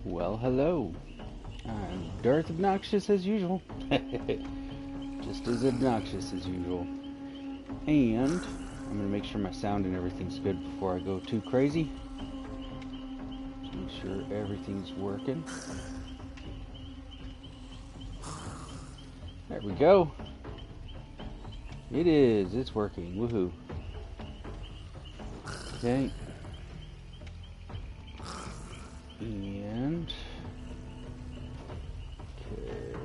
Well, hello. I'm Darth Obnoxious as usual. Just as obnoxious as usual. And I'm going to make sure my sound and everything's good before I go too crazy. Just make sure everything's working. There we go. It is. It's working. Woohoo. Okay. And... okay.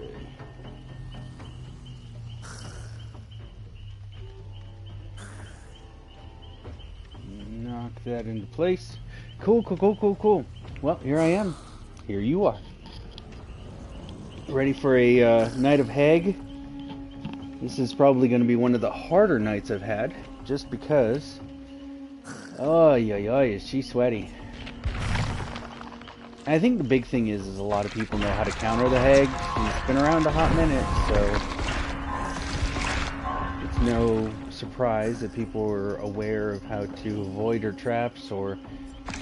Knock that into place. Cool. Well, here I am. Here you are. Ready for a night of Hag? This is probably going to be one of the harder nights I've had, just because... oh, is she sweaty. I think the big thing is a lot of people know how to counter the Hag. She's been around a hot minute, so it's no surprise that people are aware of how to avoid her traps or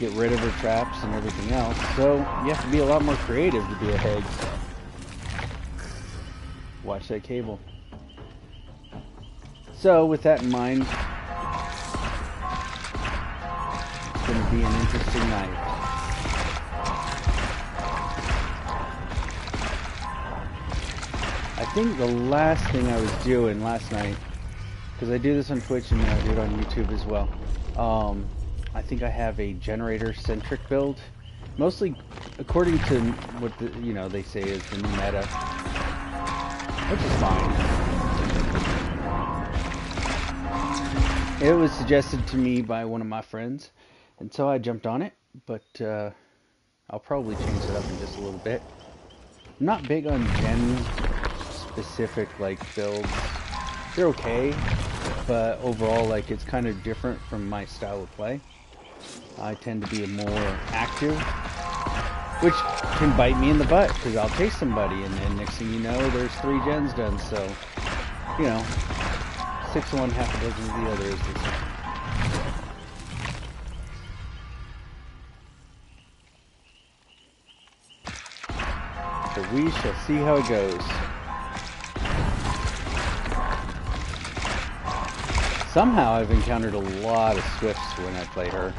get rid of her traps and everything else. So you have to be a lot more creative to be a Hag. Watch that cable. So with that in mind, it's going to be an interesting night. I think the last thing I was doing last night, because I do this on Twitch and I do it on YouTube as well, I think I have a generator-centric build, mostly according to what they say is the new meta, which is fine. It was suggested to me by one of my friends, and so I jumped on it, but I'll probably change it up in just a little bit. I'm not big on gen-specific builds. They're okay, but overall it's kind of different from my style of play. I tend to be more active, which can bite me in the butt, because I'll chase somebody, and then next thing you know, there's 3 gens done, so, 6 of one, half a dozen of the other is the same. So we shall see how it goes. Somehow I've encountered a lot of Swifts when I play her.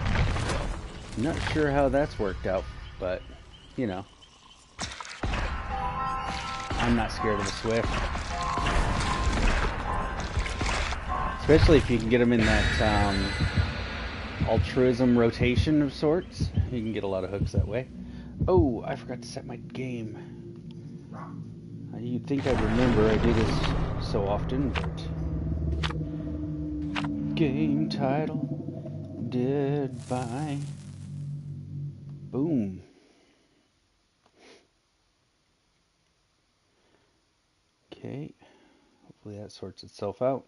I'm not sure how that's worked out, but, I'm not scared of a Swift. Especially if you can get them in that altruism rotation of sorts. You can get a lot of hooks that way. Oh, I forgot to set my game. You'd think I'd remember, I do this so often, but... game title, Dead by... boom. Okay, hopefully that sorts itself out.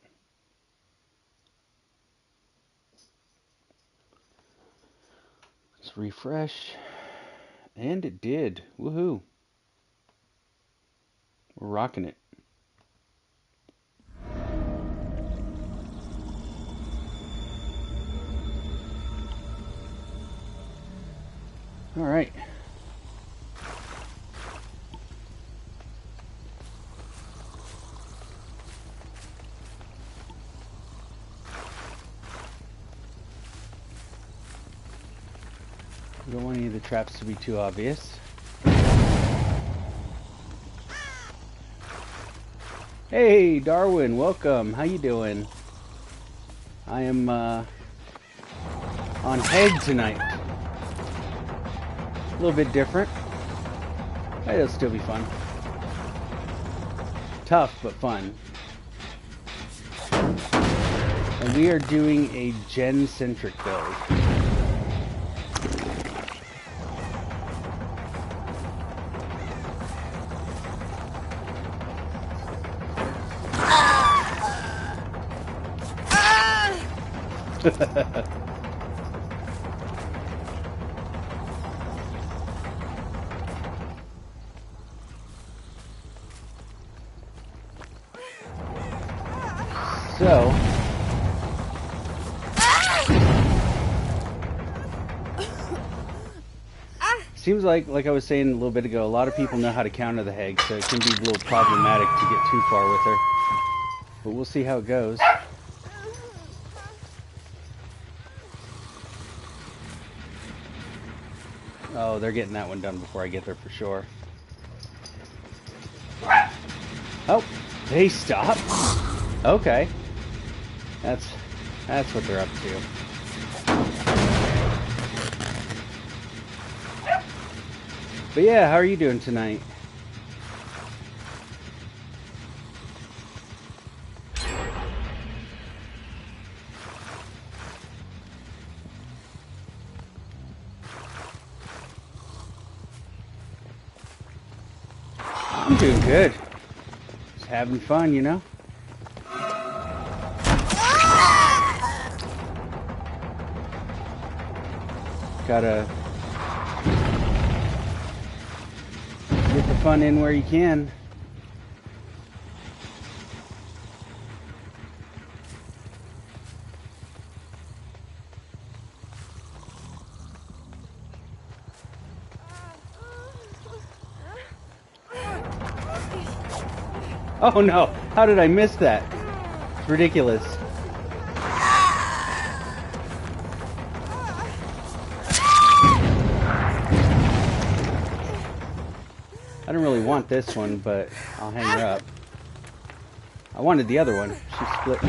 Let's refresh, and it did. Woohoo! We're rocking it. All right. We don't want any of the traps to be too obvious. Hey, Darwin, welcome. How you doing? I am on Hag tonight. A little bit different. It'll still be fun. Tough, but fun. And we are doing a gen-centric build. So, seems like I was saying a little bit ago, a lot of people know how to counter the Hag, so it can be a little problematic to get too far with her. But we'll see how it goes. Oh, they're getting that one done before I get there for sure. Oh, they stopped? Okay. That's what they're up to. But yeah, how are you doing tonight? I'm doing good. Just having fun, you know? Gotta get the fun in where you can. Oh no, how did I miss that? It's ridiculous. I don't really want this one, but I'll hang her up. I wanted the other one. She split.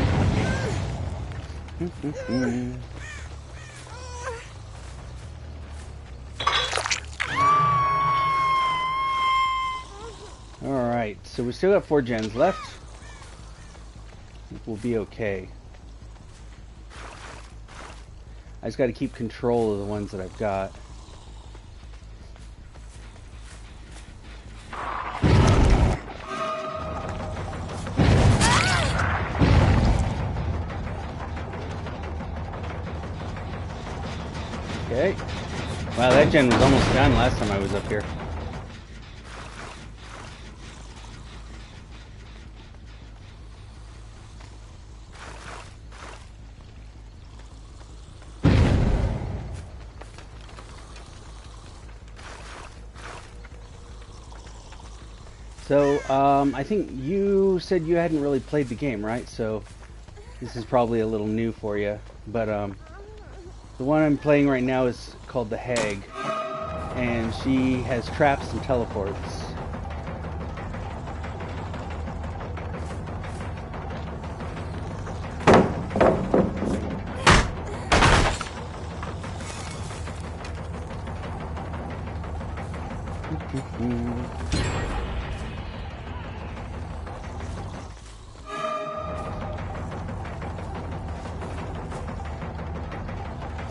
Alright, so we still got 4 gens left. I think we'll be okay. I just got to keep control of the ones that I've got. Okay. Wow, that gen was almost done last time I was up here. So, I think you said you hadn't really played the game, right? So, this is probably a little new for you. But, the one I'm playing right now is called the Hag. And she has traps and teleports.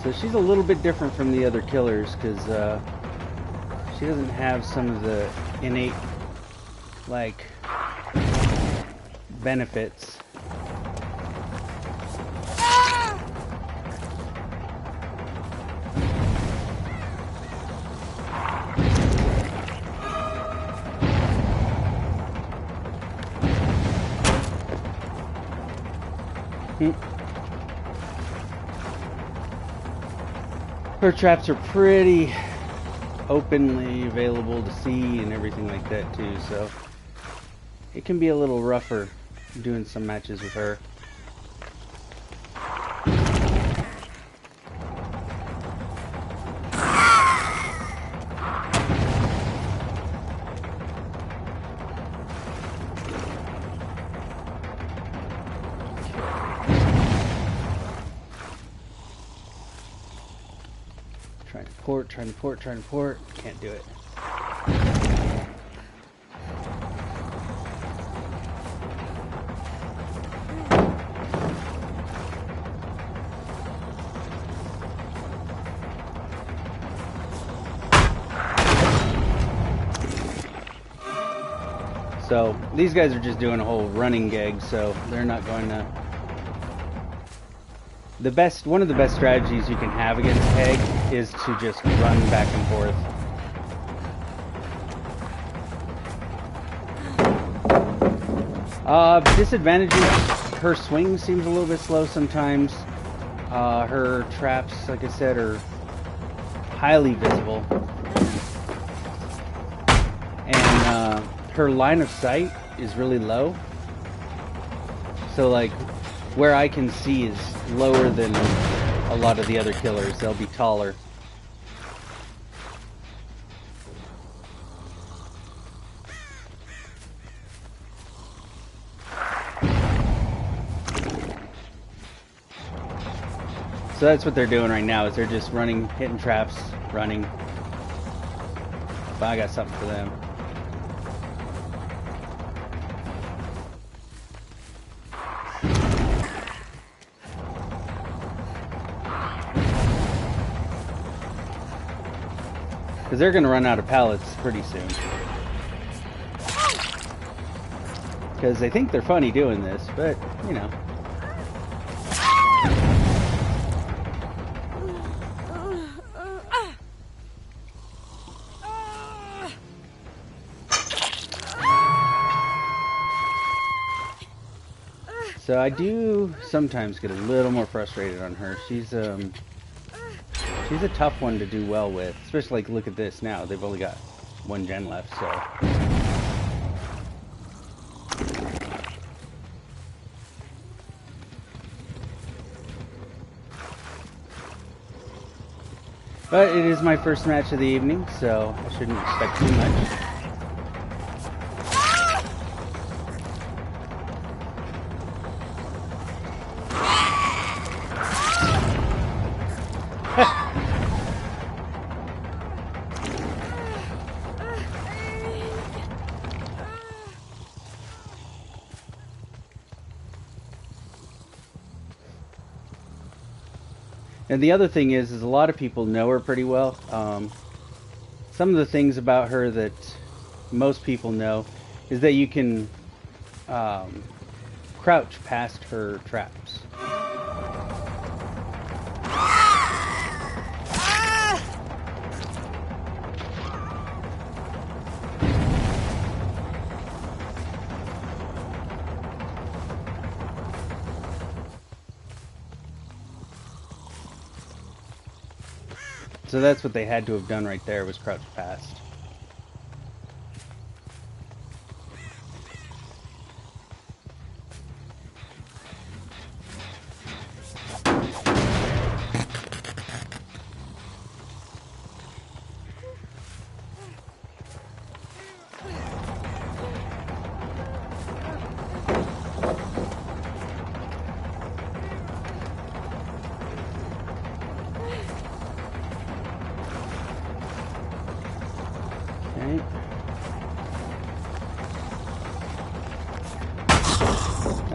So she's a little bit different from the other killers because she doesn't have some of the innate, like, benefits. Her traps are pretty openly available to see and everything like that too, so it can be a little rougher doing some matches with her. Trying to port. Can't do it. So these guys are just doing a whole running gag, so they're not going to. One of the best strategies you can have against Hag is to just run back and forth. Disadvantages, her swing seems a little bit slow sometimes. Her traps, like I said, are highly visible. and her line of sight is really low. So like where I can see is lower than a lot of the other killers. They'll be taller. So that's what they're doing right now, is they're just running, hitting traps, running. But I got something for them. Because they're going to run out of pallets pretty soon. Because they think they're funny doing this, but, you know. So I do sometimes get a little more frustrated on her. She's a tough one to do well with. Especially like, look at this now. They've only got 1 gen left, so. But it is my first match of the evening, so I shouldn't expect too much. And the other thing is a lot of people know her pretty well. Some of the things about her that most people know is that you can crouch past her traps. So that's what they had to have done right there, was crouch past.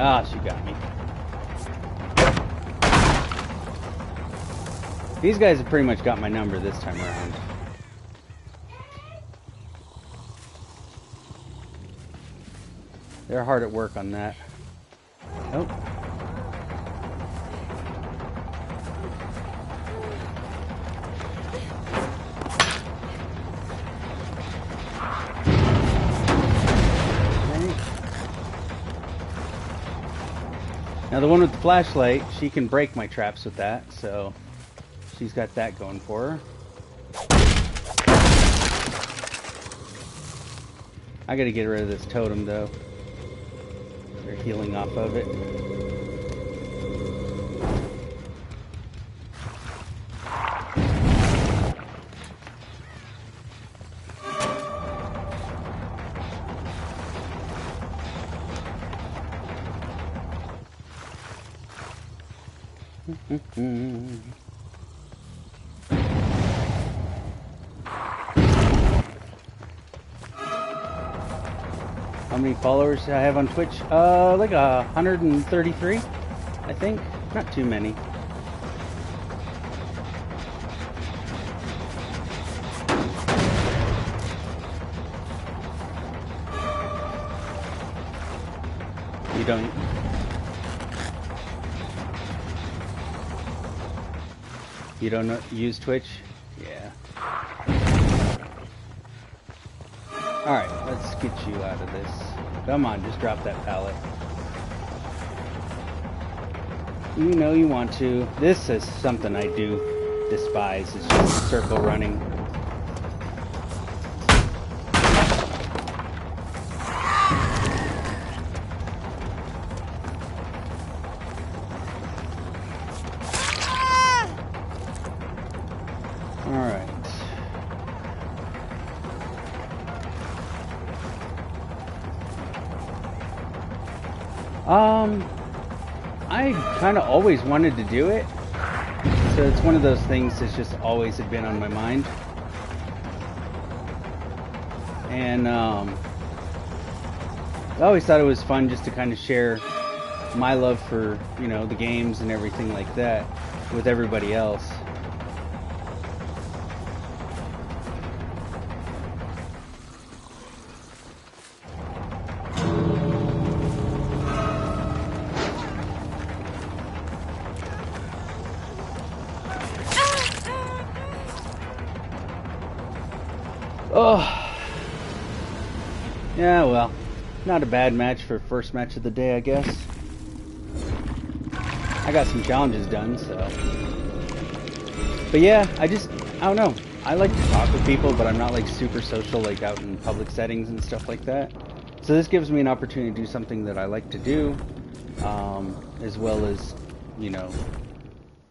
Ah, she got me. These guys have pretty much got my number this time around. They're hard at work on that. Nope. Now the one with the flashlight, she can break my traps with that, so she's got that going for her. I gotta get rid of this totem though. They're healing off of it. How many followers do I have on Twitch? Like 133, I think. Not too many. You don't... You don't use Twitch? Yeah. Alright, let's get you out of this. Come on, just drop that pallet. You know you want to. This is something I do despise. It's just circle running. Um, I kind of always wanted to do it, so it's one of those things that's just always had been on my mind. And I always thought it was fun just to kind of share my love for, you know, the games and everything like that with everybody else. Oh, yeah, well, not a bad match for first match of the day, I guess. I got some challenges done, so. But yeah, I don't know. I like to talk with people, but I'm not like super social, like out in public settings and stuff like that. So this gives me an opportunity to do something that I like to do, as well as, you know,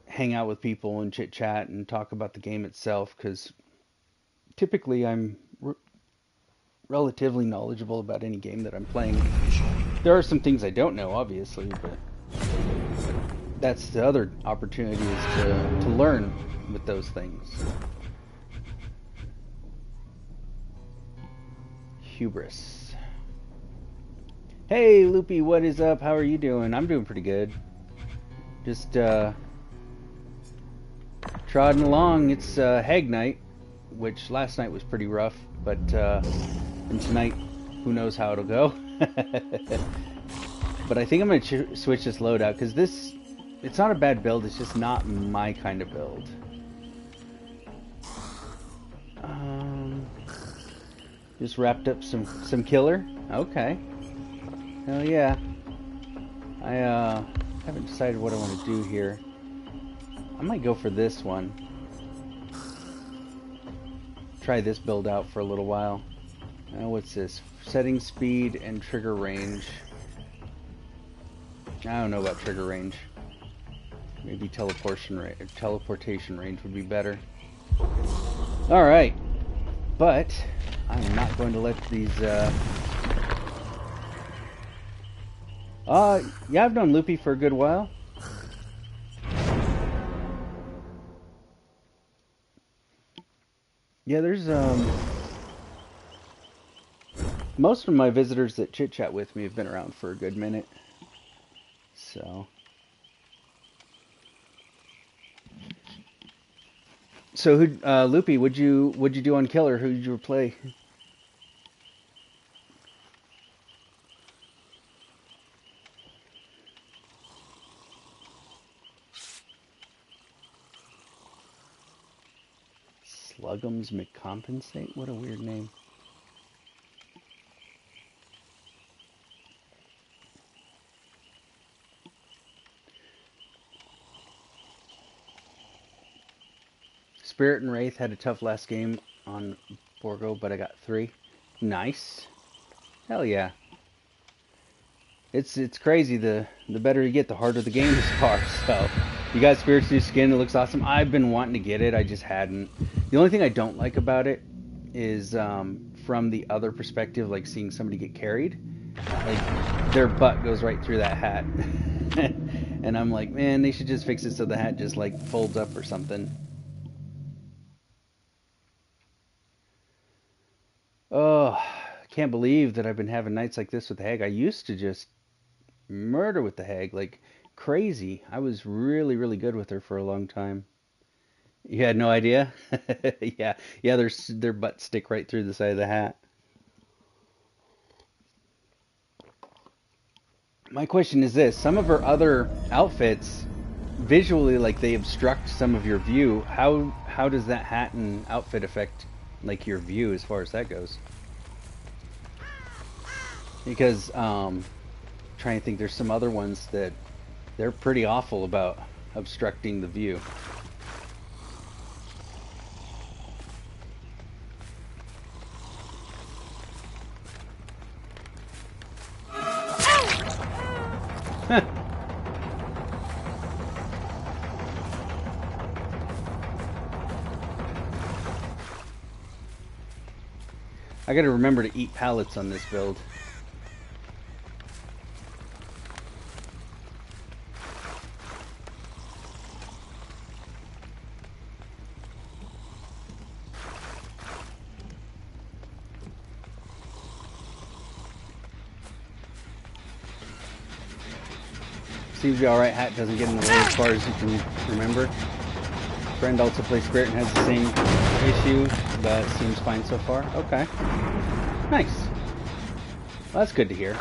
hang out with people and chit chat and talk about the game itself, because typically I'm relatively knowledgeable about any game that I'm playing. There are some things I don't know, obviously, but that's the other opportunity, is to learn with those things. Hubris. Hey, Loopy, what is up? How are you doing? I'm doing pretty good. Just trotting along. It's Hag Night, which last night was pretty rough, but and tonight, who knows how it'll go. But I think I'm going to switch this loadout, because it's not a bad build, it's just not my kind of build. Just wrapped up some killer. Okay. Hell yeah. I haven't decided what I want to do here. I might go for this one. Try this build out for a little while. What's this? Setting speed and trigger range. I don't know about trigger range. Maybe teleportation range would be better. Alright. But I'm not going to let these yeah, I've known Loopy for a good while. Yeah, there's most of my visitors that chit chat with me have been around for a good minute. So who, Loopy, what'd you do on Killer? Who did you play? Slugums McCompensate? What a weird name. Spirit and Wraith had a tough last game on Borgo, but I got 3. Nice. Hell yeah. It's crazy. The better you get, the harder the games are. So you got Spirit's new skin. It looks awesome. I've been wanting to get it. I just hadn't. The only thing I don't like about it is from the other perspective, like seeing somebody get carried. Like their butt goes right through that hat. And I'm like, man, they should just fix it so the hat just like folds up or something. Oh, I can't believe that I've been having nights like this with the Hag. I used to just murder with the Hag, like crazy. I was really, really good with her for a long time. You had no idea? Yeah, yeah, their butts stick right through the side of the hat. My question is this: some of her other outfits, visually, like they obstruct some of your view. How does that hat and outfit affect like your view as far as that goes? Because trying to think, there's some other ones that they're pretty awful about obstructing the view. I gotta remember to eat pallets on this build. Seems to be alright. Hat doesn't get in the way as far as you can remember. Friend also plays Spirit and has the same issue, but seems fine so far. Okay. Nice. Well, that's good to hear.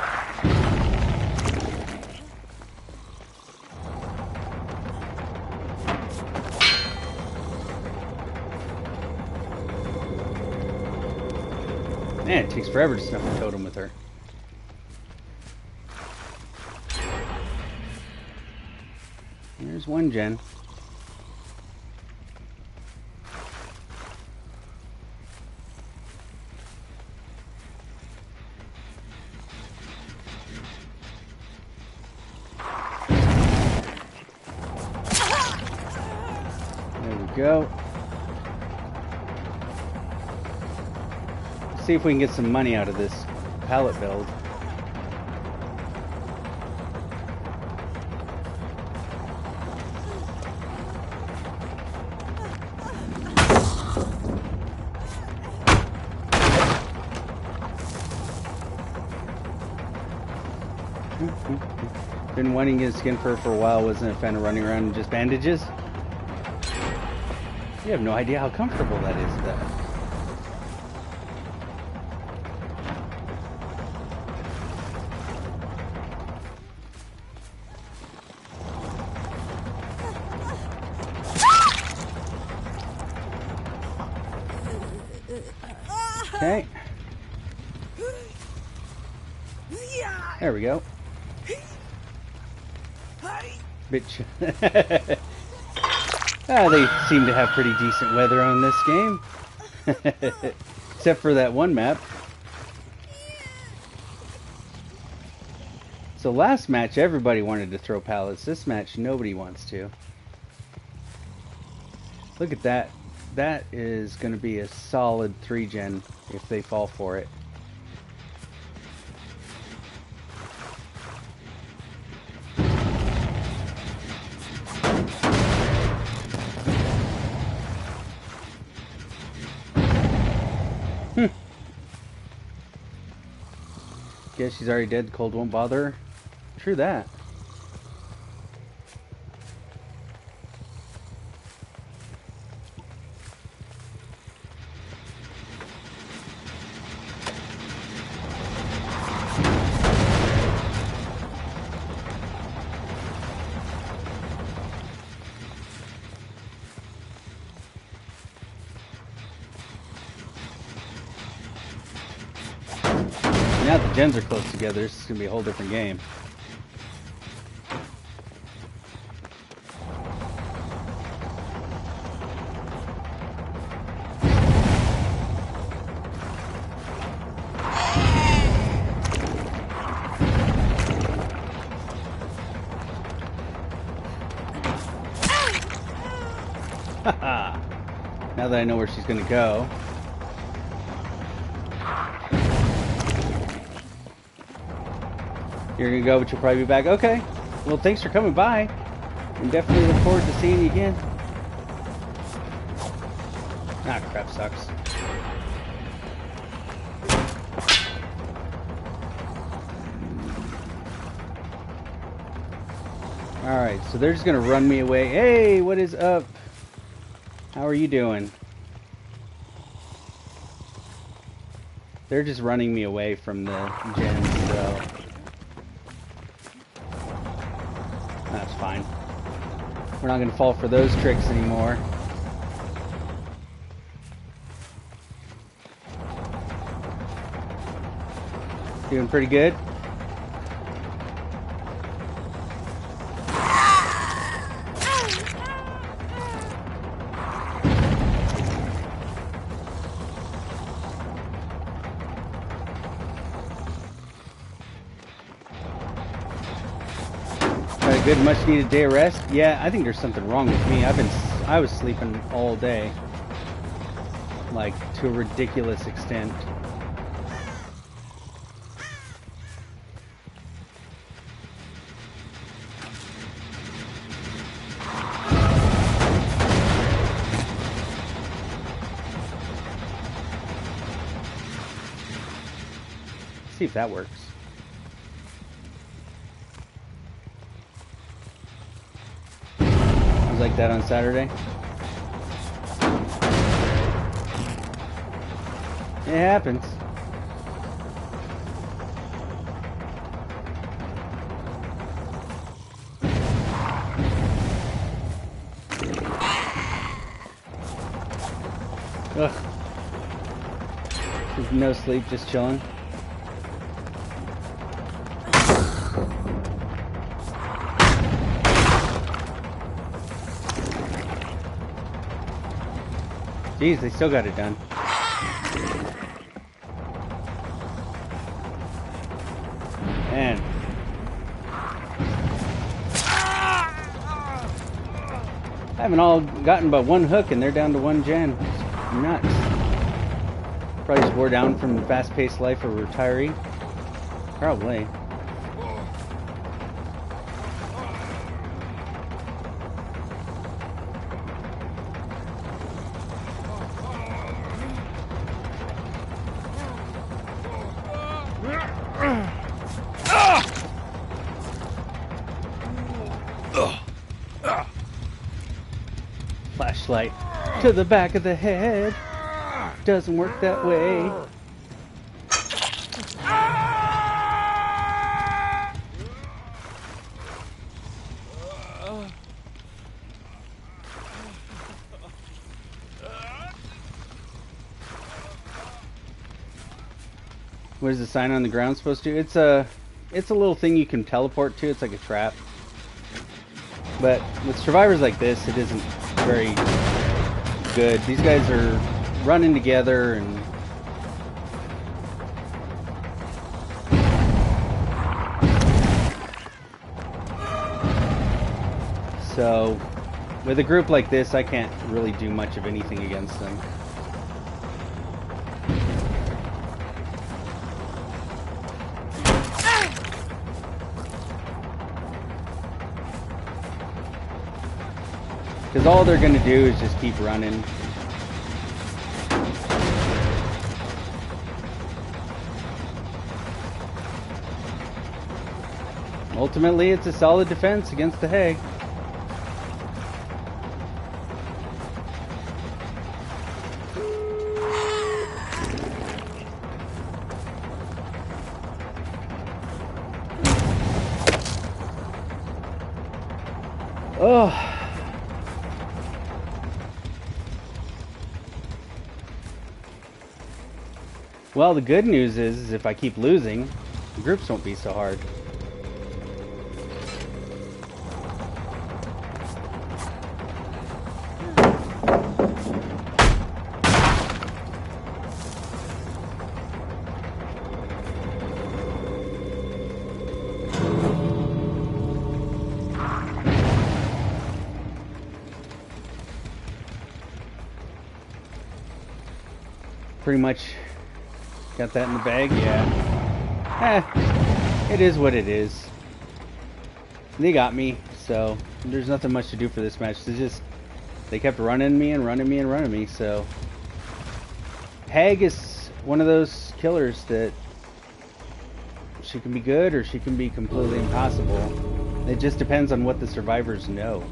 Man, it takes forever to snuff a totem with her. There's one gen. There we go. See if we can get some money out of this pallet build. Been wanting to get a skin fur for a while. Wasn't a fan of running around in just bandages. You have no idea how comfortable that is, though. Okay. There we go. Bitch. They seem to have pretty decent weather on this game. Except for that one map. So last match everybody wanted to throw pallets. This match nobody wants to. Look at that. That is going to be a solid 3-gen if they fall for it. Guess she's already dead. The cold won't bother her. True that. Now that the gens are close together, this is going to be a whole different game. Haha! Now that I know where she's going to go. You're gonna go, but you'll probably be back. Okay. Well, thanks for coming by. And definitely look forward to seeing you again. Ah, crap sucks. Alright, so they're just gonna run me away. Hey, what is up? How are you doing? They're just running me away from the gens, so... That's fine. We're not going to fall for those tricks anymore. Doing pretty good. Good, much needed day of rest. Yeah, I think there's something wrong with me. I was sleeping all day, like to a ridiculous extent. Let's see if that works. was like that on Saturday. It happens. Ugh. No sleep, just chilling. Jeez, they still got it done. Man. I haven't all gotten but one hook and they're down to one gen. It's nuts. Probably just wore down from the fast-paced life of a retiree. Probably. Flashlight to the back of the head. Doesn't work that way. What is the sign on the ground supposed to do? It's a little thing you can teleport to. It's like a trap. But with survivors like this, it isn't very good. These guys are running together and so with a group like this, I can't really do much of anything against them. Because all they're going to do is just keep running. Ultimately, it's a solid defense against the hay. Oh. Well, the good news is if I keep losing, the groups won't be so hard. Pretty much got that in the bag, yeah. It is what it is. They got me, so there's nothing much to do for this match. They kept running me and running me and running me, so. Hag is one of those killers that she can be good or she can be completely impossible. It just depends on what the survivors know.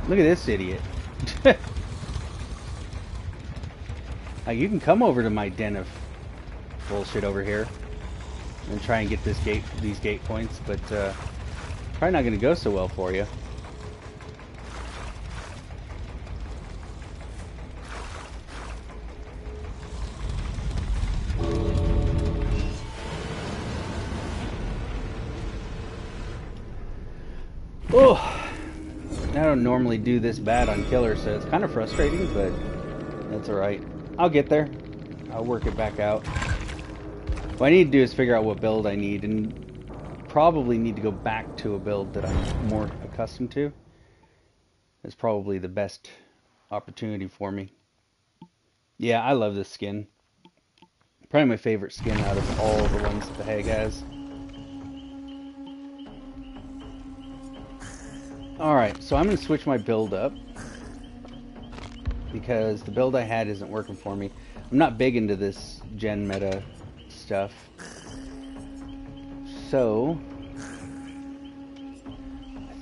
Look at this idiot. You can come over to my den of bullshit over here and try and get these gate points, but probably not going to go so well for you. Oh. I don't normally do this bad on killers, so it's kind of frustrating, but that's alright. I'll get there. I'll work it back out. What I need to do is figure out what build I need, and probably need to go back to a build that I'm more accustomed to. It's probably the best opportunity for me. Yeah, I love this skin. Probably my favorite skin out of all the ones that the Hag has. Alright, so I'm going to switch my build up because the build I had isn't working for me. I'm not big into this gen meta stuff. So,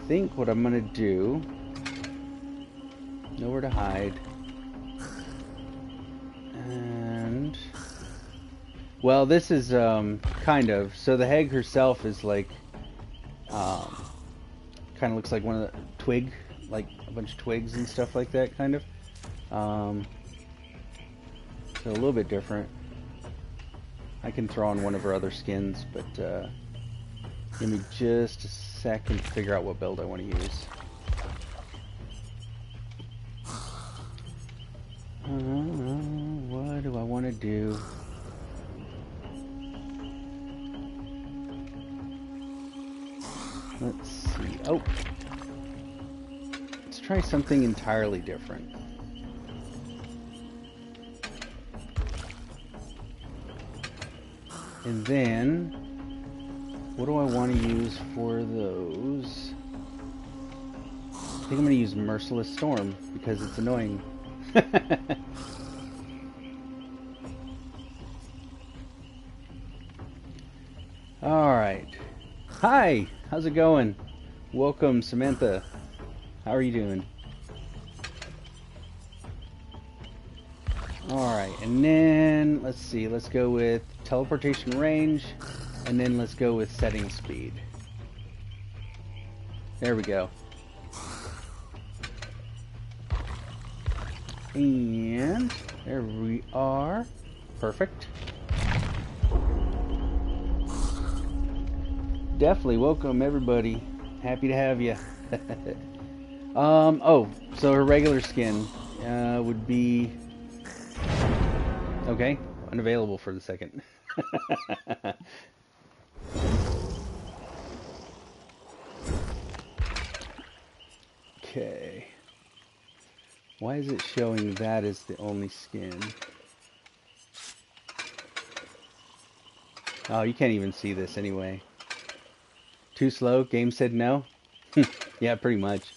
think what I'm gonna do... Nowhere to hide. And... Well, this is, kind of... So the hag herself is like... kind of looks like one of the twig, like a bunch of twigs and stuff like that, kind of. So a little bit different. I can throw on one of her other skins, but give me just a second to figure out what build I want to use. What do I want to do? Let's see. Oh! Let's try something entirely different. And then, what do I want to use for those? I think I'm going to use Merciless Storm, because it's annoying. Alright. Hi! How's it going? Welcome, Samantha. How are you doing? Alright, and then, let's see, let's go with teleportation range, and then let's go with setting speed. There we go. And there we are. Perfect. Definitely welcome, everybody. Happy to have you. Oh, so her regular skin would be... Okay, unavailable for the second. Okay. Why is it showing that as the only skin? Oh, you can't even see this anyway. Too slow? Game said no? Yeah, pretty much.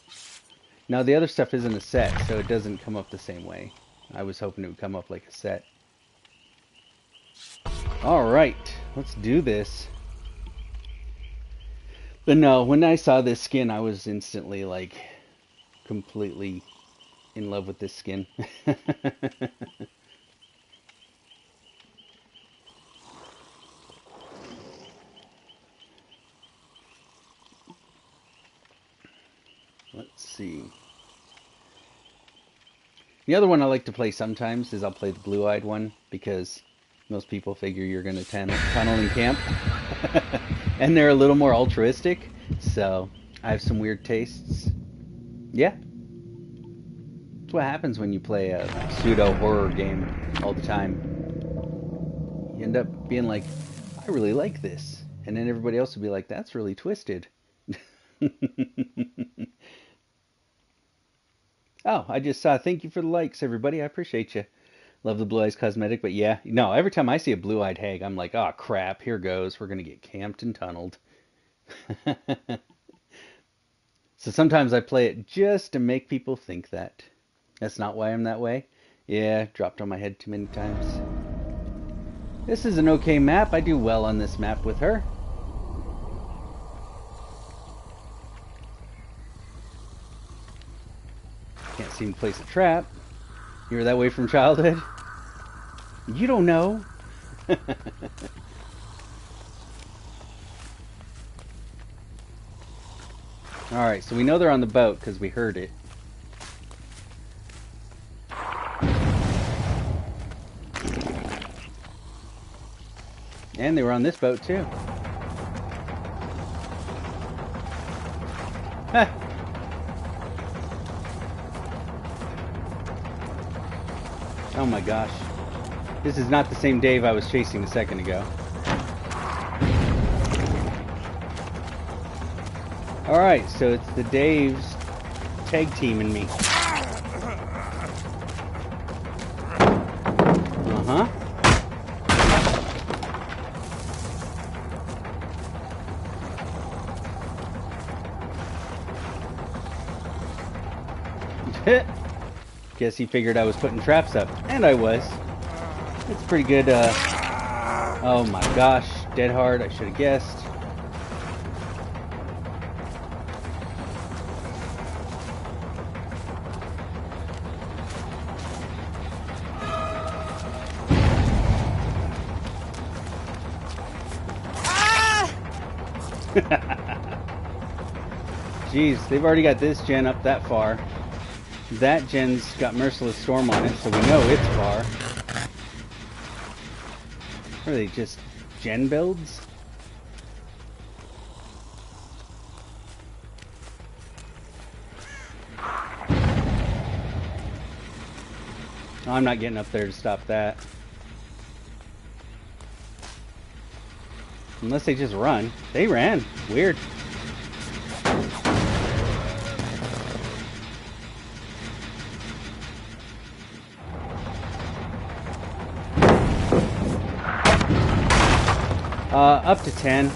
Now, the other stuff isn't a set, so it doesn't come up the same way. I was hoping it would come up like a set. Alright, let's do this. But no, when I saw this skin, I was instantly, like, completely in love with this skin. Let's see. The other one I like to play sometimes is I'll play the blue-eyed one, because most people figure you're going to tunnel in camp. And they're a little more altruistic, so I have some weird tastes. Yeah. That's what happens when you play a pseudo-horror game all the time. You end up being like, I really like this. And then everybody else will be like, that's really twisted. Oh, I just saw. Thank you for the likes, everybody. I appreciate you. Love the Blue Eyes cosmetic, but yeah, no, every time I see a blue-eyed hag, I'm like, oh crap, here goes. We're going to get camped and tunneled. So sometimes I play it just to make people think that. That's not why I'm that way. Yeah, dropped on my head too many times. This is an okay map. I do well on this map with her. Can't seem to place a trap. You were that way from childhood? You don't know. Alright, so we know they're on the boat because we heard it. And they were on this boat too. Ha! Oh my gosh. This is not the same Dave I was chasing a second ago. Alright, so it's the Daves tag teaming me. Uh-huh. Guess he figured I was putting traps up. And I was. It's pretty good, oh my gosh. Dead hard, I should have guessed. Geez, they've already got this gen up that far. That gen's got Merciless Storm on it, so we know it's far. What are they, just gen builds? Oh, I'm not getting up there to stop that. Unless they just run. They ran. Weird. Up to 10.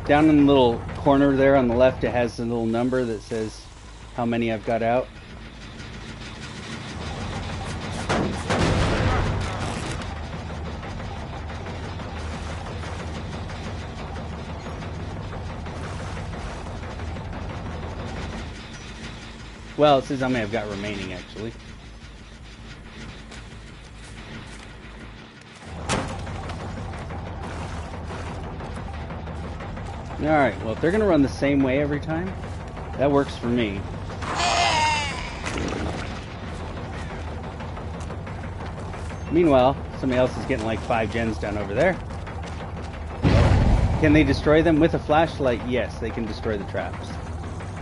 Down in the little corner there on the left, it has a little number that says how many I've got out. Well, it says how many I've got remaining, actually. Alright, well, if they're going to run the same way every time, that works for me. Meanwhile, somebody else is getting like 5 gens down over there. Can they destroy them with a flashlight? Yes, they can destroy the traps.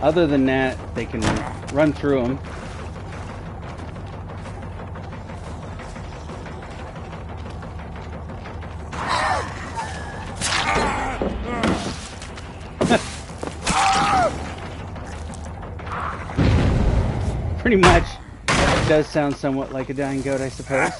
Other than that, they can run through them. Pretty much. It does sound somewhat like a dying goat, I suppose.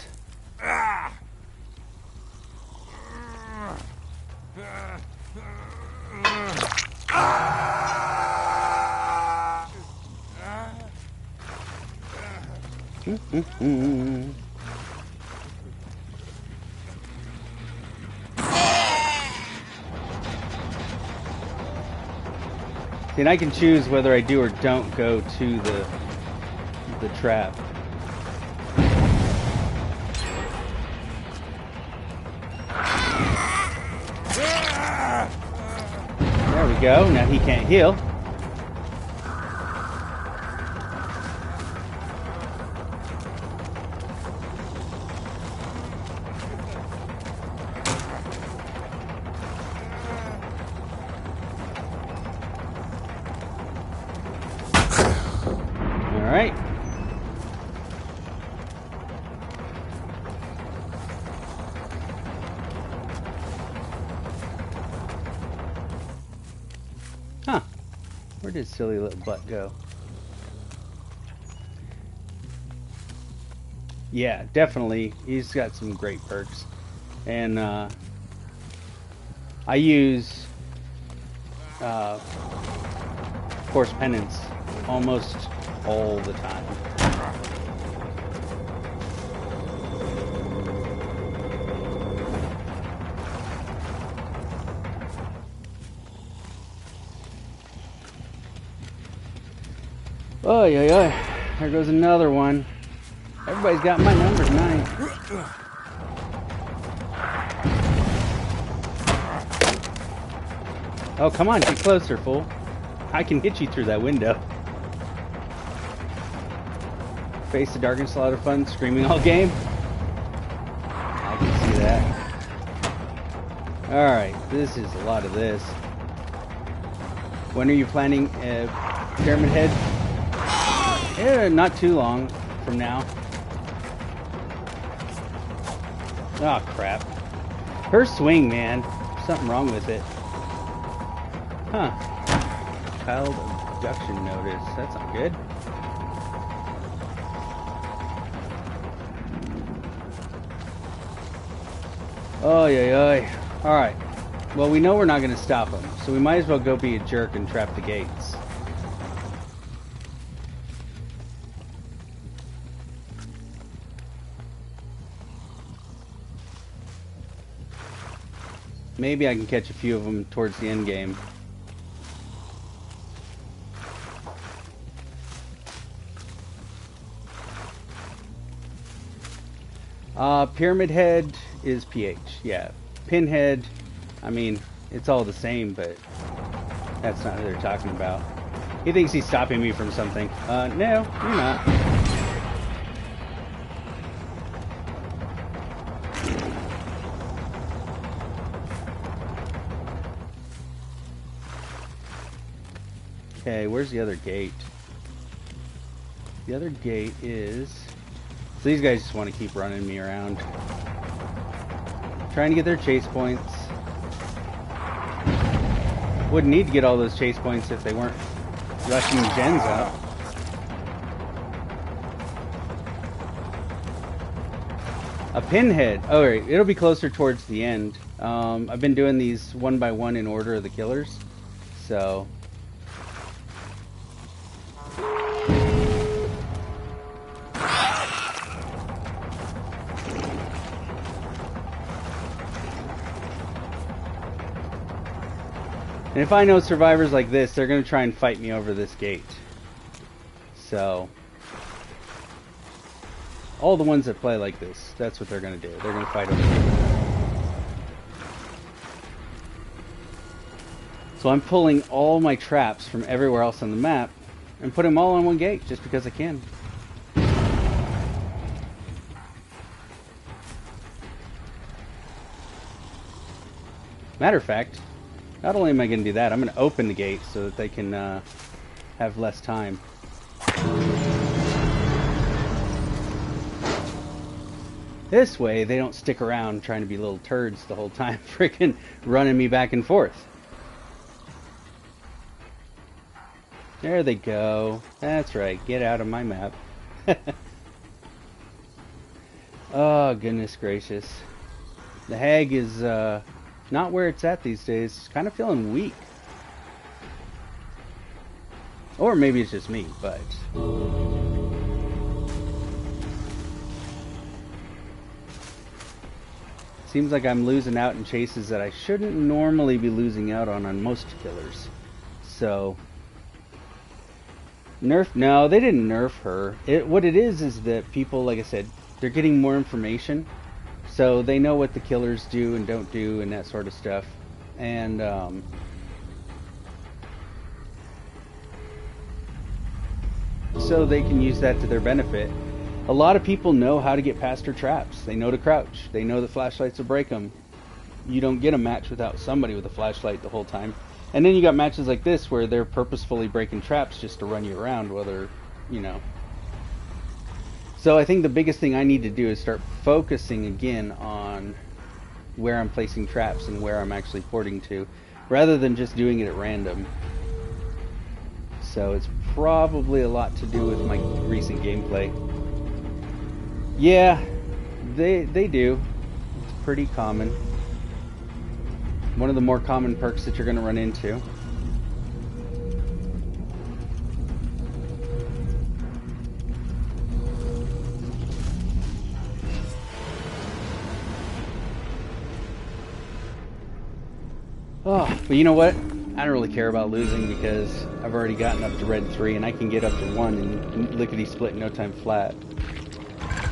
See, and I can choose whether I do or don't go to the trap. There we go. Now he can't heal. All right. Huh. Where did silly little butt go? Yeah, definitely. He's got some great perks. And I use Force Penance almost all the time. Oh, yeah. There goes another one. Everybody's got my number tonight. Oh, come on, get closer, fool. I can hit you through that window. Face the dark and a lot of fun, screaming all game. I can see that. Alright, this is a lot of this. When are you planning Pyramid Head? Yeah, not too long from now. Oh, crap. Her swing, man. Something wrong with it. Huh. Child abduction notice. That's not good. Oh, yeah. Alright. Well, we know we're not going to stop them, so we might as well go be a jerk and trap the gates. Maybe I can catch a few of them towards the end game. Pyramid Head is PH, yeah. Pinhead, I mean, it's all the same, but That's not who they're talking about. He thinks he's stopping me from something. No, you're not. Okay, where's the other gate? The other gate is... So these guys just want to keep running me around. Trying to get their chase points. Wouldn't need to get all those chase points if they weren't rushing gens out. A pinhead. Oh, right. It'll be closer towards the end. I've been doing these one by one in order of the killers. So... And if I know survivors like this, they're going to try and fight me over this gate. So, all the ones that play like this, that's what they're going to do. They're going to fight over it. So I'm pulling all my traps from everywhere else on the map and put them all on one gate just because I can. Matter of fact, not only am I going to do that, I'm going to open the gate so that they can have less time. This way, they don't stick around trying to be little turds the whole time, freaking running me back and forth. There they go. That's right. Get out of my map. Oh, goodness gracious. The hag is... not where it's at these days. Kind of feeling weak. Or maybe it's just me, but... Seems like I'm losing out in chases that I shouldn't normally be losing out on most killers. So... Nerf? No, they didn't nerf her. What it is that people, like I said, they're getting more information. So they know what the killers do and don't do and that sort of stuff. And so they can use that to their benefit. A lot of people know how to get past her traps. They know to crouch. They know that flashlights will break them. You don't get a match without somebody with a flashlight the whole time. And then you got matches like this where they're purposefully breaking traps just to run you around, whether, you know. So I think the biggest thing I need to do is start focusing again on where I'm placing traps and where I'm actually porting to, rather than just doing it at random. So it's probably a lot to do with my recent gameplay. Yeah, they do. It's pretty common. One of the more common perks that you're going to run into. Oh, but you know what? I don't really care about losing because I've already gotten up to red 3 and I can get up to 1 and lickety-split in no time flat.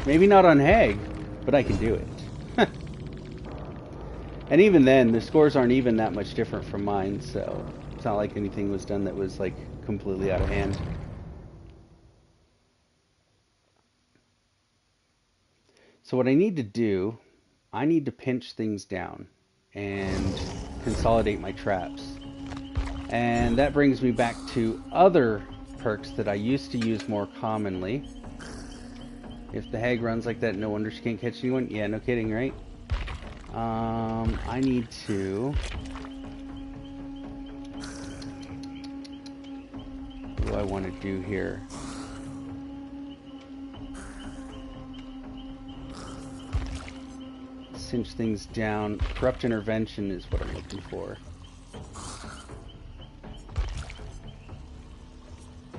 Maybe not on Hag, but I can do it. And even then, the scores aren't even that much different from mine, so it's not like anything was done that was like completely out of hand. So what I need to do, I need to pinch things down and consolidate my traps. And that brings me back to other perks that I used to use more commonly. If the Hag runs like that, no wonder she can't catch anyone. Yeah, no kidding, right? I need to... What do I want to do here? Cinch things down. Corrupt intervention is what I'm looking for.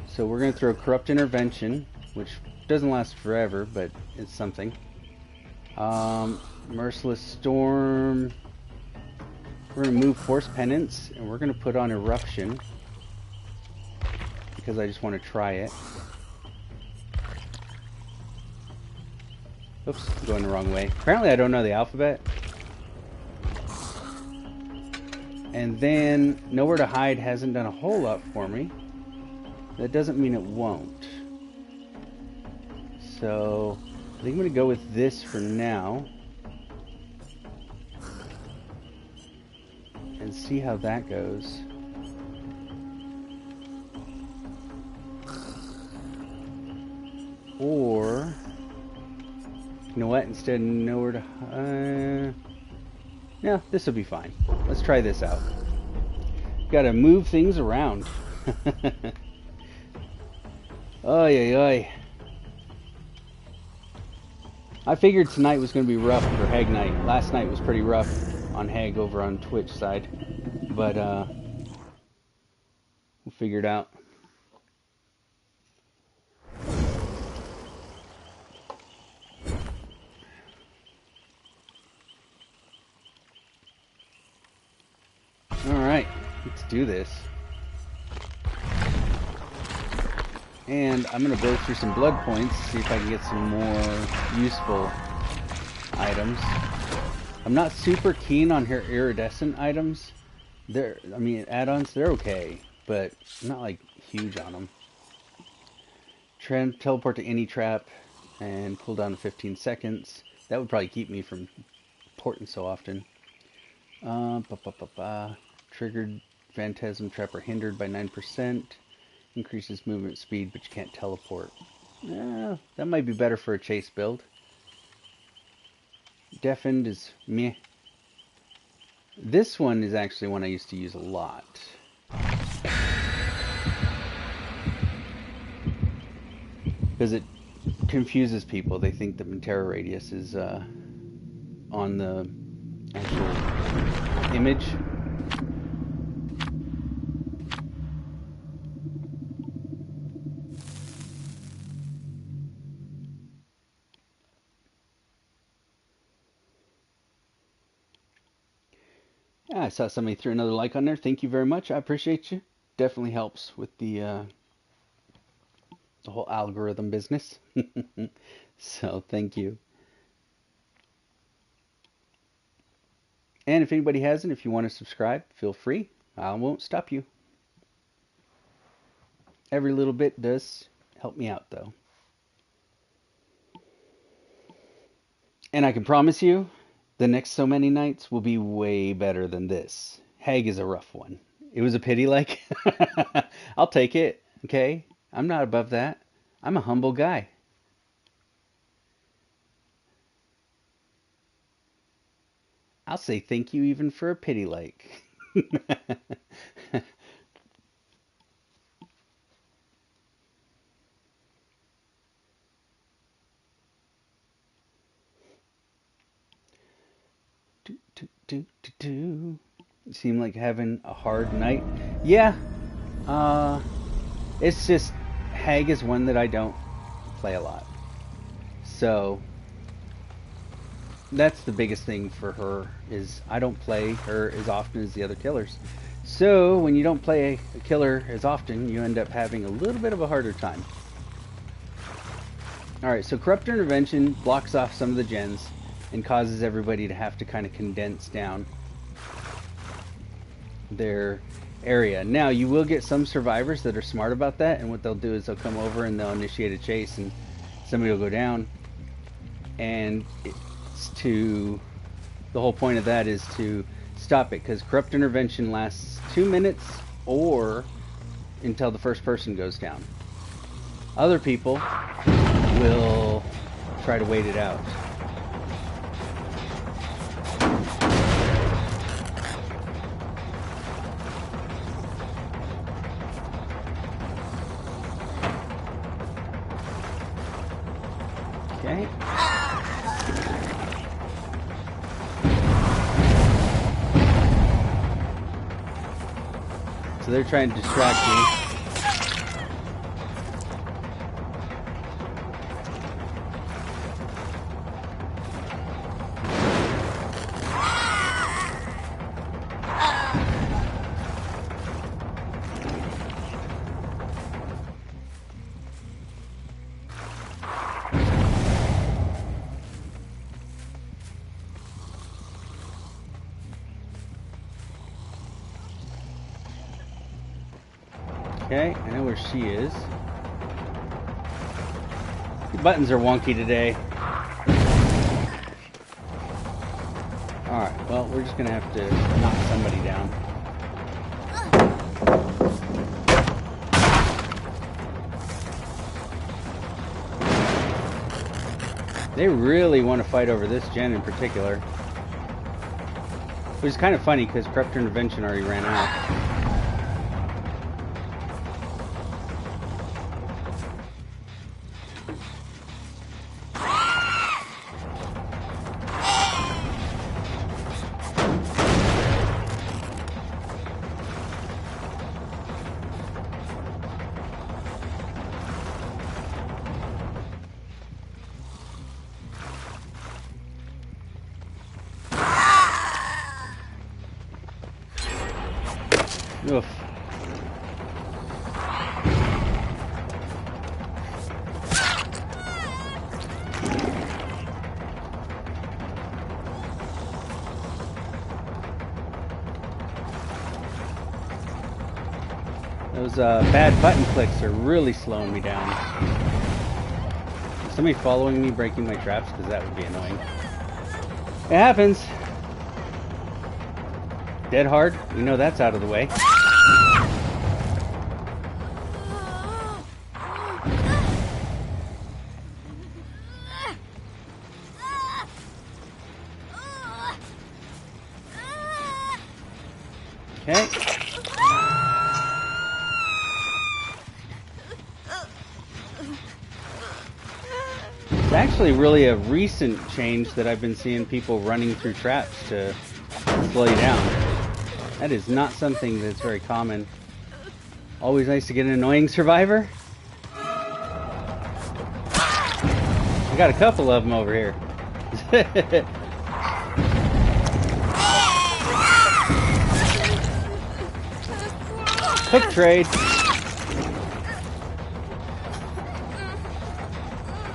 So we're going to throw corrupt intervention, which doesn't last forever, but it's something. Merciless storm. We're going to move force penance, and we're going to put on eruption because I just want to try it. Oops, I'm going the wrong way. Apparently I don't know the alphabet. And then nowhere to hide hasn't done a whole lot for me. That doesn't mean it won't. So I think I'm going to go with this for now. And see how that goes. Or, you know what, instead of nowhere to... yeah, this will be fine. Let's try this out. Gotta move things around. Oy, oy, oy. I figured tonight was going to be rough for Hag night. Last night was pretty rough on Hag over on Twitch side. But, we'll figure it out. Alright, let's do this. And I'm going to go through some blood points, see if I can get some more useful items. I'm not super keen on her iridescent items. Add-ons, they're okay, but I'm not like huge on them. Teleport to any trap and cool down to 15 seconds. That would probably keep me from porting so often. Triggered phantasm trap are hindered by 9%. Increases movement speed, but you can't teleport. That might be better for a chase build. Deafened is meh. This one is actually one I used to use a lot. Because it confuses people. They think the Terra radius is on the actual image. I saw somebody threw another like on there. Thank you very much. I appreciate you. Definitely helps with the whole algorithm business. So thank you. And if anybody hasn't, if you want to subscribe, feel free. I won't stop you. Every little bit does help me out, though. And I can promise you, the next so many nights will be way better than this. Hag is a rough one. It was a pity, like. I'll take it, okay? I'm not above that. I'm a humble guy. I'll say thank you even for a pity, like. Seem like having a hard night. Yeah. It's just Hag is one that I don't play a lot. So that's the biggest thing for her, is I don't play her as often as the other killers. So when you don't play a killer as often, you end up having a little bit of a harder time. Alright, so Corrupt Intervention blocks off some of the gens and causes everybody to have to kind of condense down their area. Now, you will get some survivors that are smart about that, and what they'll do is they'll come over and they'll initiate a chase, and somebody will go down. And the whole point of that is to stop it, because Corrupt Intervention lasts 2 minutes or until the first person goes down. Other people will try to wait it out. Okay. So they're trying to distract me. Okay, I know where she is. The buttons are wonky today. Alright, well, we're just gonna have to knock somebody down. They really want to fight over this gen in particular. Which is kind of funny because Corruptor Intervention already ran out. Oof. Those bad button clicks are really slowing me down. Is somebody following me, breaking my traps? Because that would be annoying. It happens. Dead hard. We know that's out of the way. Okay. It's actually really a recent change that I've been seeing people running through traps to slow you down. That is not something that's very common. Always nice to get an annoying survivor. I got a couple of them over here. Hook trade.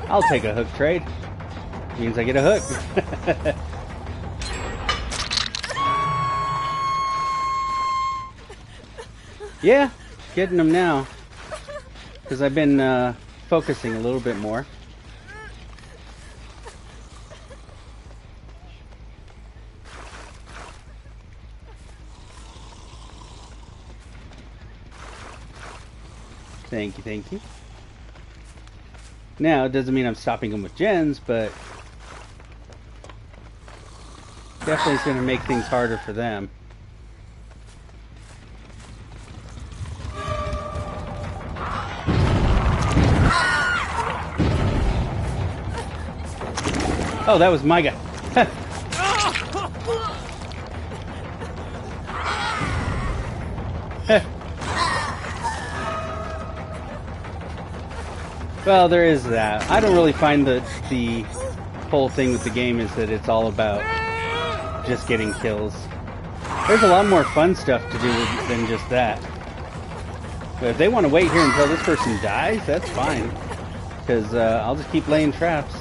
I'll take a hook trade. Means I get a hook. Yeah, getting them now. Because I've been focusing a little bit more. Thank you, thank you. Now, it doesn't mean I'm stopping them with gens, but definitely it's going to make things harder for them. Oh, that was my guy. Well, there is that. I don't really find that the whole thing with the game is that it's all about just getting kills. There's a lot more fun stuff to do than just that. But if they want to wait here until this person dies, that's fine. Because I'll just keep laying traps.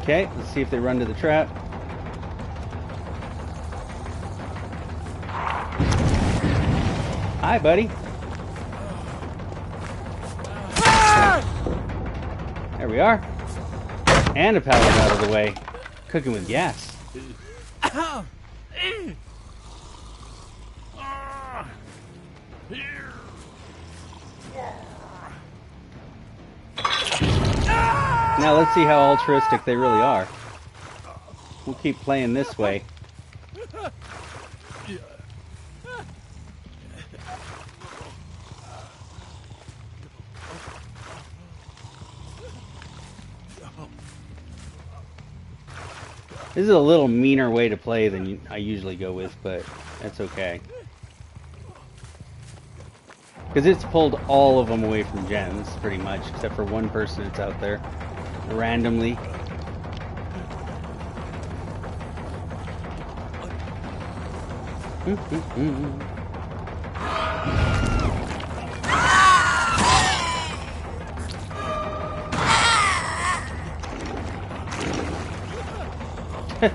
Okay, let's see if they run to the trap. Hi, buddy. There we are. And a pallet out of the way. Cooking with gas. Now let's see how altruistic they really are. We'll keep playing this way. This is a little meaner way to play than I usually go with, but that's okay. Because it's pulled all of them away from gens, pretty much, except for one person that's out there randomly. How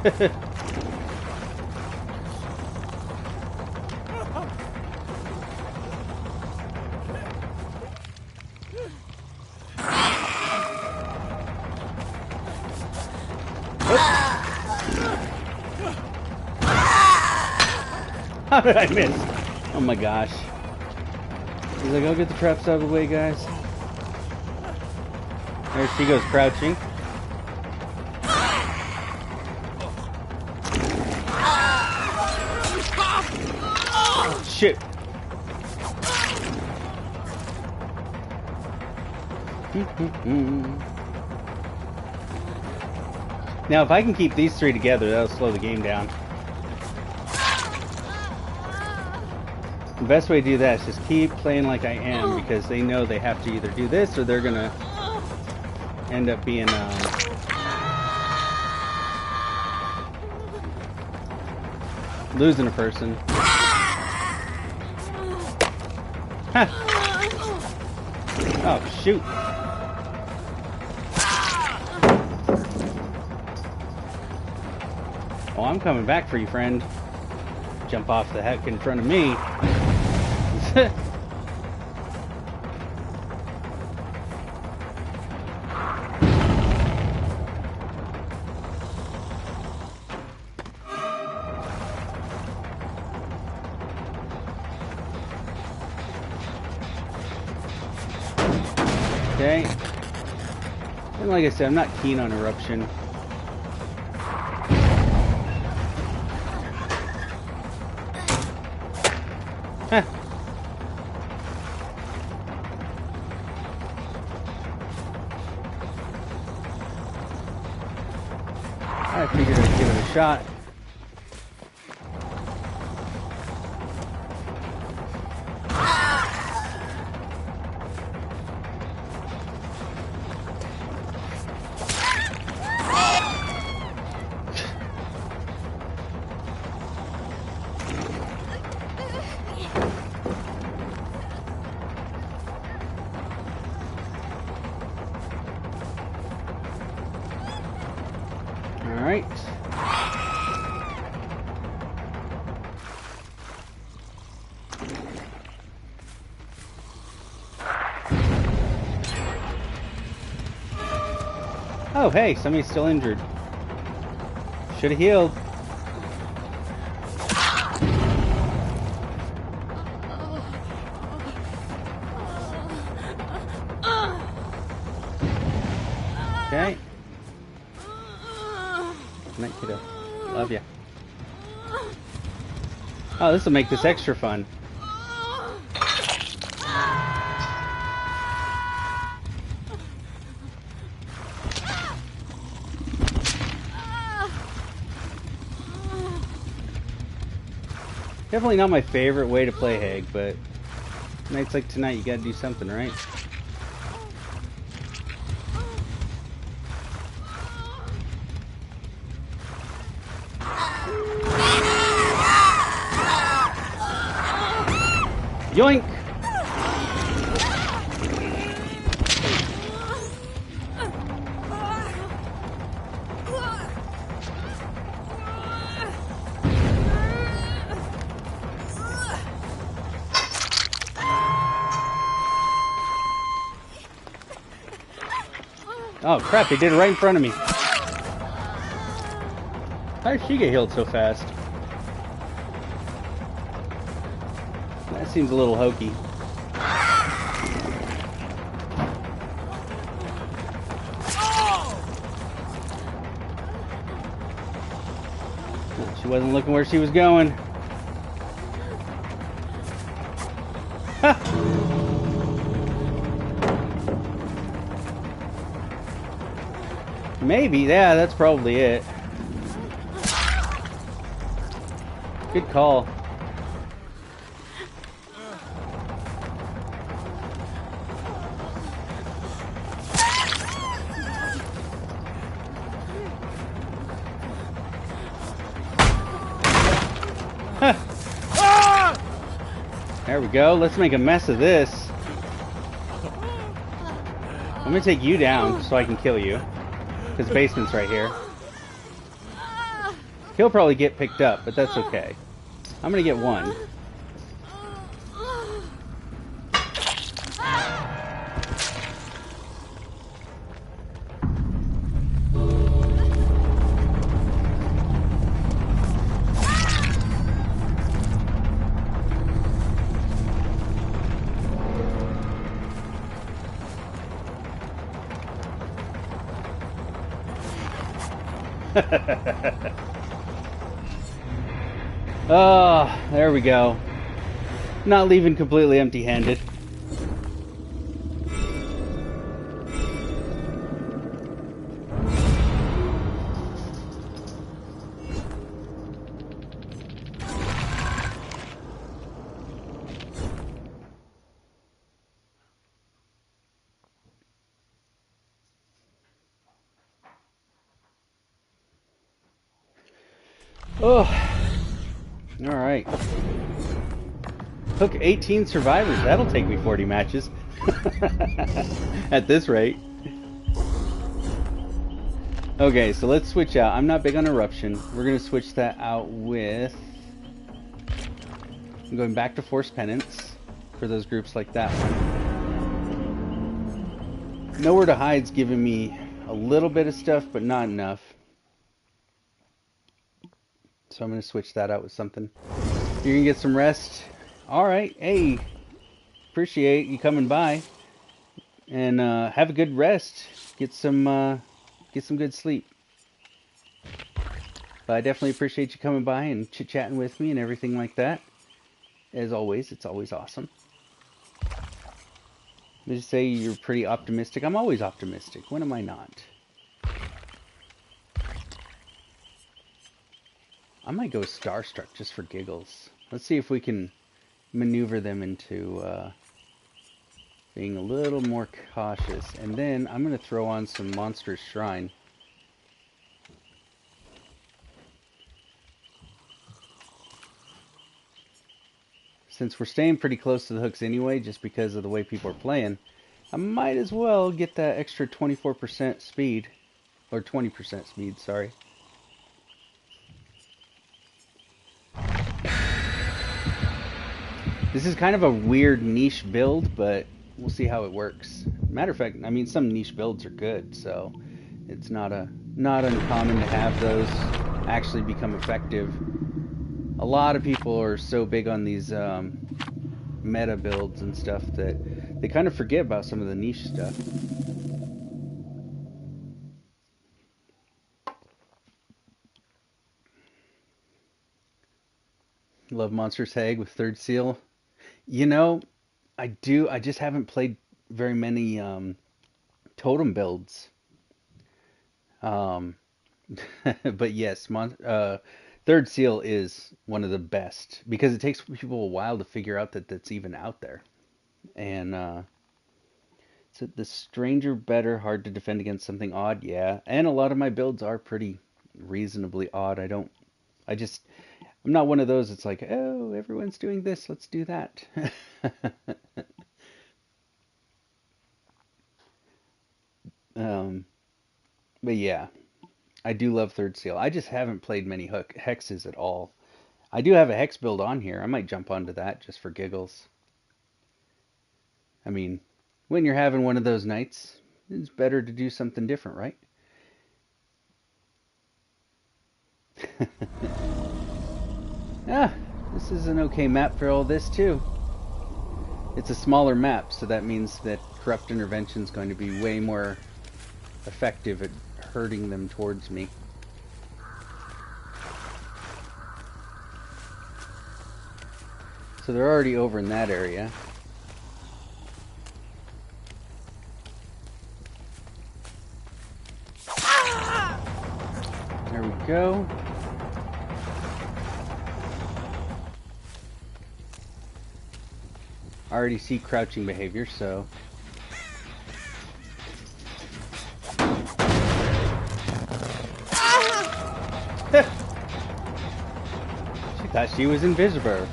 did I miss? Oh my gosh. He's like, I'll get the traps out of the way, guys. There she goes, crouching. Shit. Now, if I can keep these three together, that'll slow the game down. The best way to do that is just keep playing like I am, because they know they have to either do this or they're gonna end up being losing a person. Oh shoot. Oh, I'm coming back for you, friend. Jump off the heck in front of me. Okay. And like I said, I'm not keen on eruption. Huh. I figured I'd give it a shot. Alright. Oh, hey, somebody's still injured. Should have healed. Okay. Good night, kiddo. Love ya. Oh, this will make this extra fun. Definitely not my favorite way to play Hag, but nights like tonight, you gotta do something, right? Yoink! Oh crap, they did it right in front of me. How did she get healed so fast? That seems a little hokey. She wasn't looking where she was going. Ha! Maybe, yeah, that's probably it. Good call. There we go. Let's make a mess of this. I'm gonna take you down so I can kill you. Because the basement's right here. He'll probably get picked up, but that's okay. I'm gonna get one. Oh, there we go. Not leaving completely empty-handed. Oh, all right. Hook 18 survivors. That'll take me 40 matches. At this rate. Okay, so let's switch out. I'm not big on eruption. We're going to switch that out with... I'm going back to force penance for those groups like that one. Nowhere to Hide's giving me a little bit of stuff, but not enough. So I'm going to switch that out with something. You're going to get some rest. Alright, hey. Appreciate you coming by. And have a good rest. Get some good sleep. But I definitely appreciate you coming by and chit-chatting with me and everything like that. As always, it's always awesome. Let me just say you're pretty optimistic. I'm always optimistic. When am I not? I might go Starstruck just for giggles. Let's see if we can maneuver them into being a little more cautious. And then I'm going to throw on some Monster's Shrine. Since we're staying pretty close to the hooks anyway, just because of the way people are playing, I might as well get that extra 24% speed. Or 20% speed, sorry. This is kind of a weird niche build, but we'll see how it works. Matter of fact, I mean, some niche builds are good, so it's not uncommon to have those actually become effective. A lot of people are so big on these meta builds and stuff that they kind of forget about some of the niche stuff. Love Monster's Egg with Third Seal. You know, I do. I just haven't played very many totem builds. But yes, Third Seal is one of the best because it takes people a while to figure out that that's even out there. And so the stranger better, hard to defend against something odd, yeah. And a lot of my builds are pretty reasonably odd. I'm not one of those that's like, oh, everyone's doing this, let's do that. But yeah, I do love Third Seal. I just haven't played many hexes at all. I do have a hex build on here. I might jump onto that just for giggles. I mean, when you're having one of those nights, it's better to do something different, right? Ah, this is an okay map for all this too. It's a smaller map, so that means that corrupt intervention is going to be way more effective at herding them towards me. So they're already over in that area. There we go. I already see crouching behavior, so... She thought she was invisible.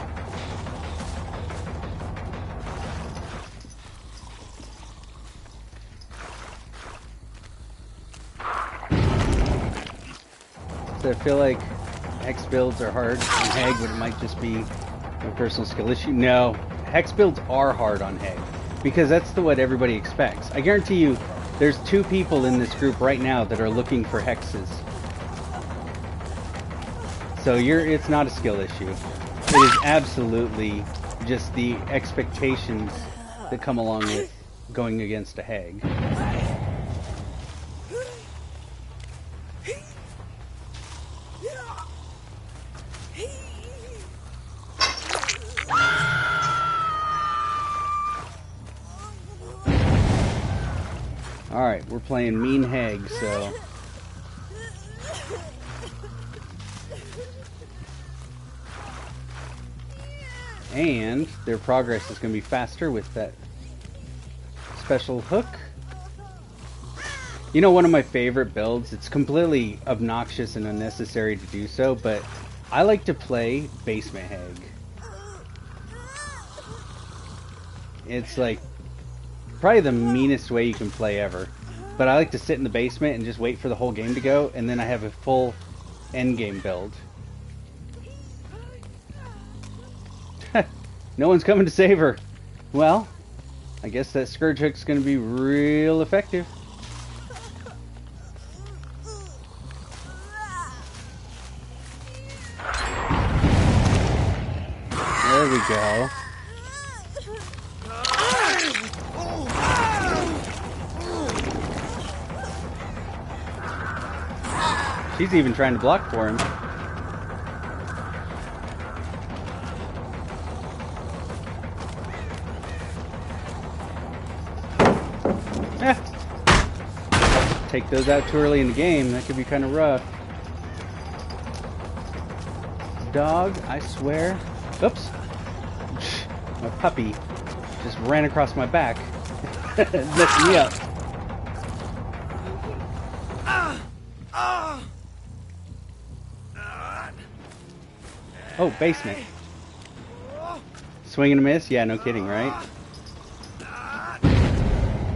So I feel like hex builds are hard on Heg, but it might just be a personal skill issue. No, hex builds are hard on Heg because that's what everybody expects. I guarantee you, there's 2 people in this group right now that are looking for hexes. So it's not a skill issue. It is absolutely just the expectations that come along with going against a Heg. Alright, we're playing Mean Heg, so... And their progress is going to be faster with that special hook. You know, one of my favorite builds, it's completely obnoxious and unnecessary to do so, but I like to play Basement Heg. It's like probably the meanest way you can play ever. But I like to sit in the basement and just wait for the whole game to go, and then I have a full endgame build. No one's coming to save her. Well, I guess that Scourge Hook's going to be real effective. There we go. She's even trying to block for him. Take those out too early in the game. That could be kind of rough. Dog, I swear. Oops. My puppy just ran across my back. Messed me up. Oh, basement. Swing and a miss? Yeah, no kidding, right?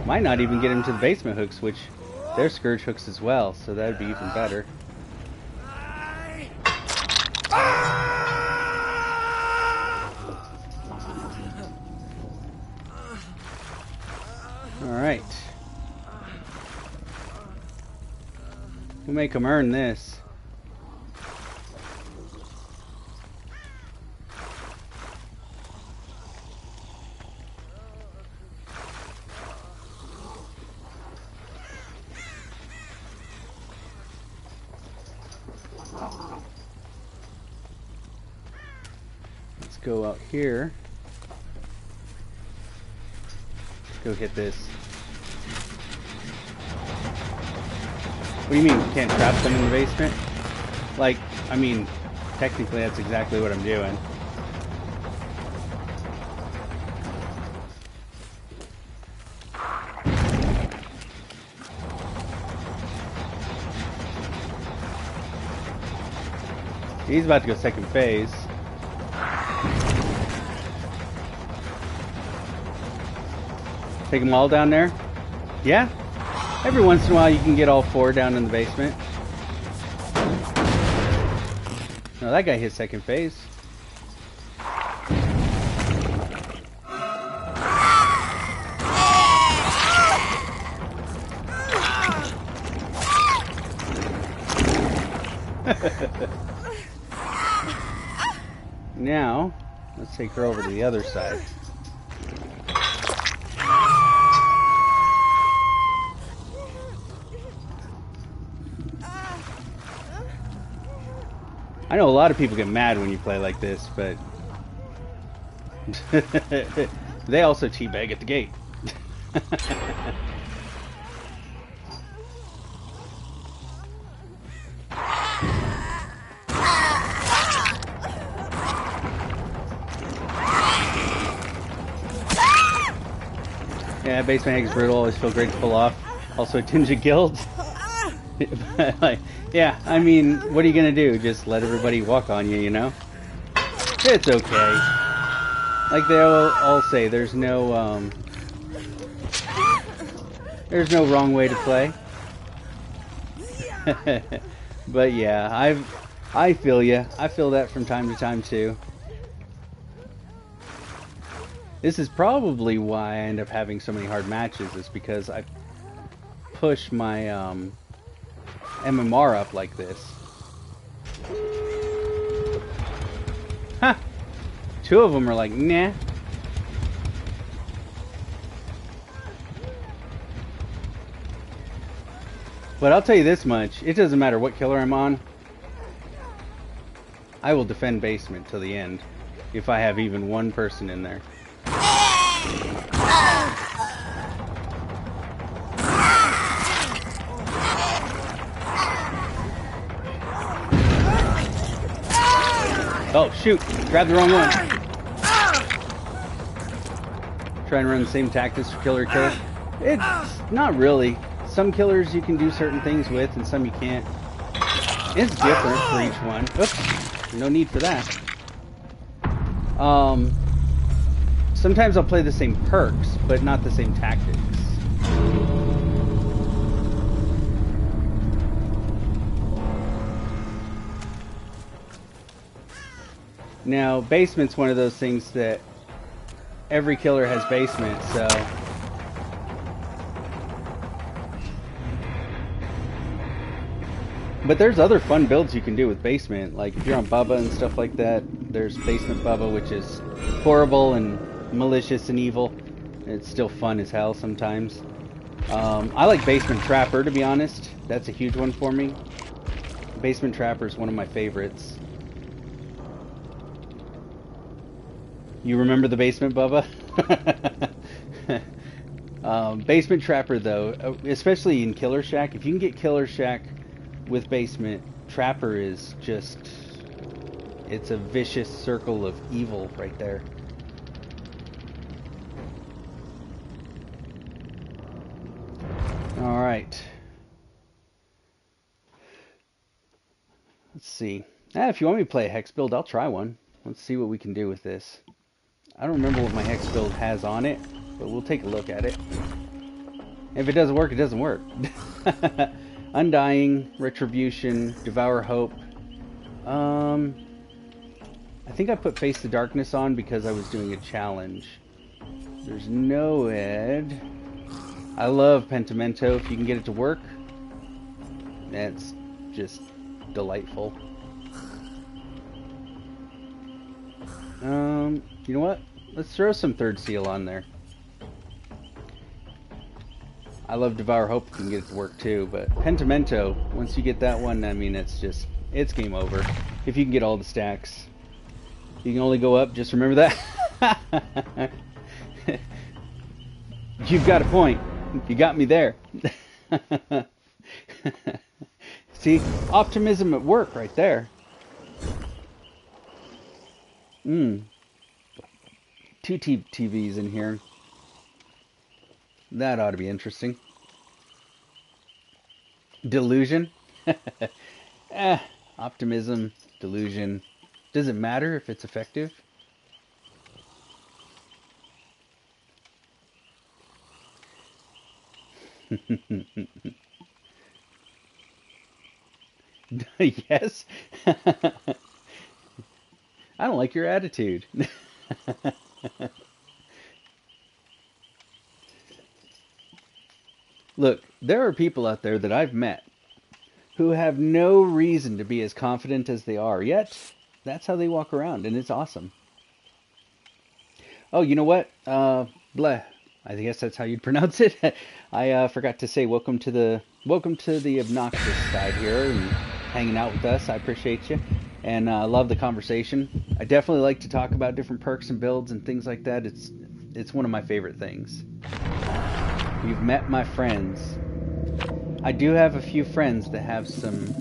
Might not even get him to the basement hooks, which they're Scourge hooks as well, so that would be even better. Alright. We'll make them earn this. Let's go out here. Let's go hit this. What do you mean you can't trap them in the basement? Like, I mean, technically that's exactly what I'm doing. He's about to go second phase. Take them all down there? Yeah? Every once in a while you can get all 4 down in the basement. No, that guy hit second phase. Now, let's take her over to the other side. I know a lot of people get mad when you play like this, but they also teabag at the gate. Yeah, basement Heg's brutal, always feel great to pull off. Also a tinge of guilt. Like, yeah, I mean, what are you gonna do? Just let everybody walk on you, you know? It's okay. Like they all say, there's no wrong way to play. But yeah, I feel ya. I feel that from time to time too. This is probably why I end up having so many hard matches, is because I push my MMR up like this. Ha! Two of them are like, nah. But I'll tell you this much, it doesn't matter what killer I'm on, I will defend basement till the end, if I have even one person in there. Oh, shoot! Grabbed the wrong one. Try and run the same tactics for killer kill. It's not really. Some killers you can do certain things with, and some you can't. It's different for each one. Oops, no need for that. Sometimes I'll play the same perks, but not the same tactics. Now, basement's one of those things that every killer has basement, so... But there's other fun builds you can do with basement. Like, if you're on Bubba and stuff like that, there's Basement Bubba, which is horrible and malicious and evil. It's still fun as hell sometimes. I like Basement Trapper, to be honest. That's a huge one for me. Basement Trapper is one of my favorites. You remember the Basement Bubba? Basement Trapper, though, especially in Killer Shack, if you can get Killer Shack with Basement, Trapper is just... it's a vicious circle of evil right there. Alright. Let's see. If you want me to play a Hex build, I'll try one. Let's see what we can do with this. I don't remember what my Hex build has on it, but we'll take a look at it. If it doesn't work, it doesn't work. Undying, Retribution, Devour Hope. I think I put Face the Darkness on because I was doing a challenge. There's no Ed. I love Pentimento. If you can get it to work, that's just delightful. You know what? Let's throw some Third Seal on there. I love Devour Hope if you can get it to work too, but Pentimento, once you get that one, I mean, it's game over. If you can get all the stacks. You can only go up, just remember that. You've got a point. You got me there. See, optimism at work right there. Two TVs in here. That ought to be interesting. Delusion? Optimism, delusion. Does it matter if it's effective? Yes? I don't like your attitude. Look, there are people out there that I've met who have no reason to be as confident as they are, yet that's how they walk around, and it's awesome. Oh, you know what? Bleh. I guess that's how you'd pronounce it. I forgot to say welcome to the obnoxious side here and hanging out with us. I appreciate you, and I love the conversation. I definitely like to talk about different perks and builds and things like that. It's one of my favorite things. You've met my friends. I do have a few friends that have some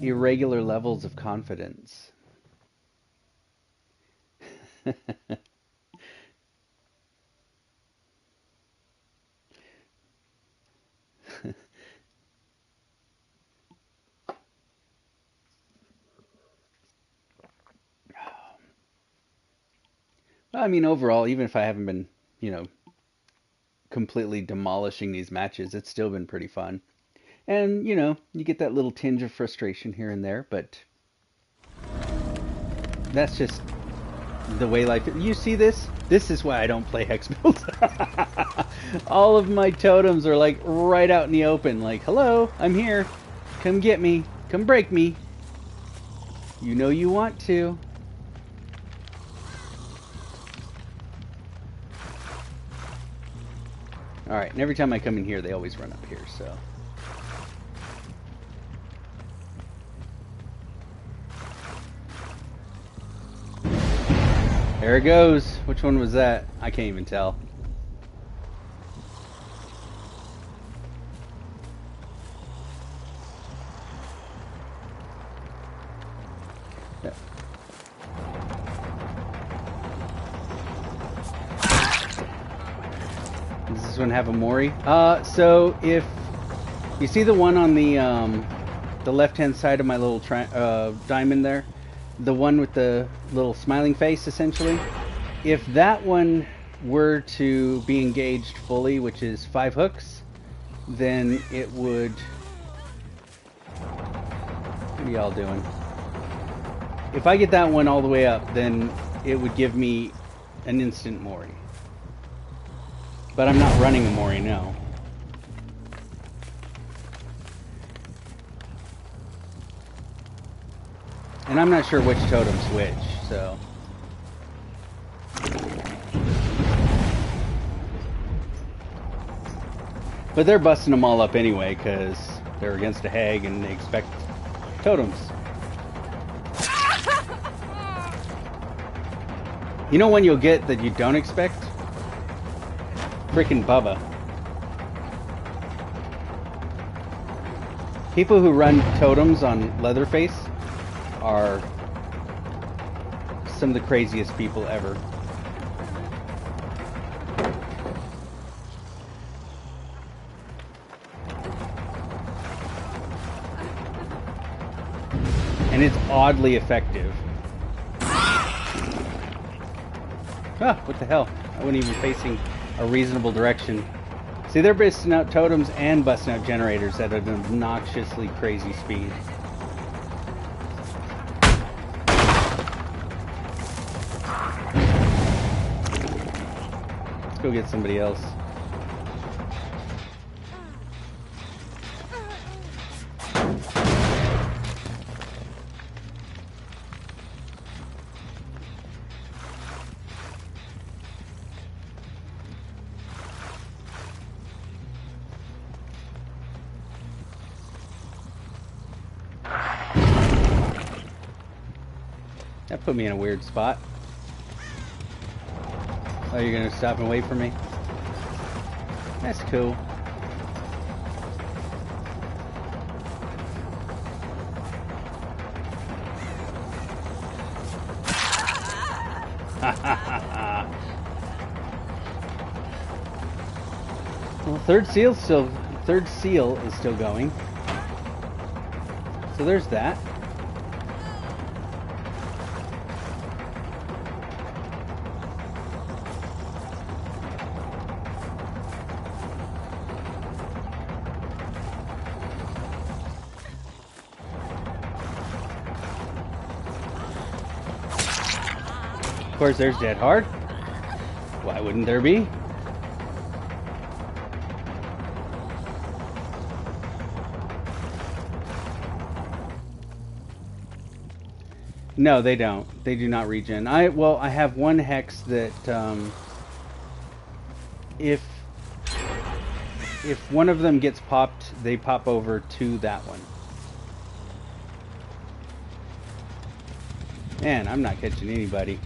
irregular levels of confidence. I mean, overall, even if I haven't been, completely demolishing these matches, it's still been pretty fun. And, you get that little tinge of frustration here and there, but That's just the way life is. You see this? This is why I don't play hex builds. All of my totems are like right out in the open. Like, hello, I'm here. Come get me. Come break me. You know you want to. Alright, and every time I come in here, they always run up here, so. There it goes. Which one was that? I can't even tell. Yeah. Does this one have a Mori? So if you see the one on the left-hand side of my little diamond there, the one with the little smiling face, essentially, if that one were to be engaged fully, which is 5 hooks, then it would... What are y'all doing? If I get that one all the way up, then it would give me an instant Mori. But I'm not running a Mori, no. And I'm not sure which totem's which, so... But they're busting them all up anyway, because they're against a hag and they expect totems. You know when you'll get that you don't expect? Frickin' Bubba. People who run totems on Leatherface are some of the craziest people ever. And it's oddly effective. Ah, what the hell? I wasn't even facing a reasonable direction. See, they're busting out totems and busting out generators at an obnoxiously crazy speed. Let's go get somebody else. That put me in a weird spot. Oh, you're gonna stop and wait for me? That's cool. Well, third seal is still going. So there's that. Of course, there's Dead Hard. Why wouldn't there be? No, they don't. They do not regen. I have one hex that if one of them gets popped, they pop over to that one. Man, I'm not catching anybody.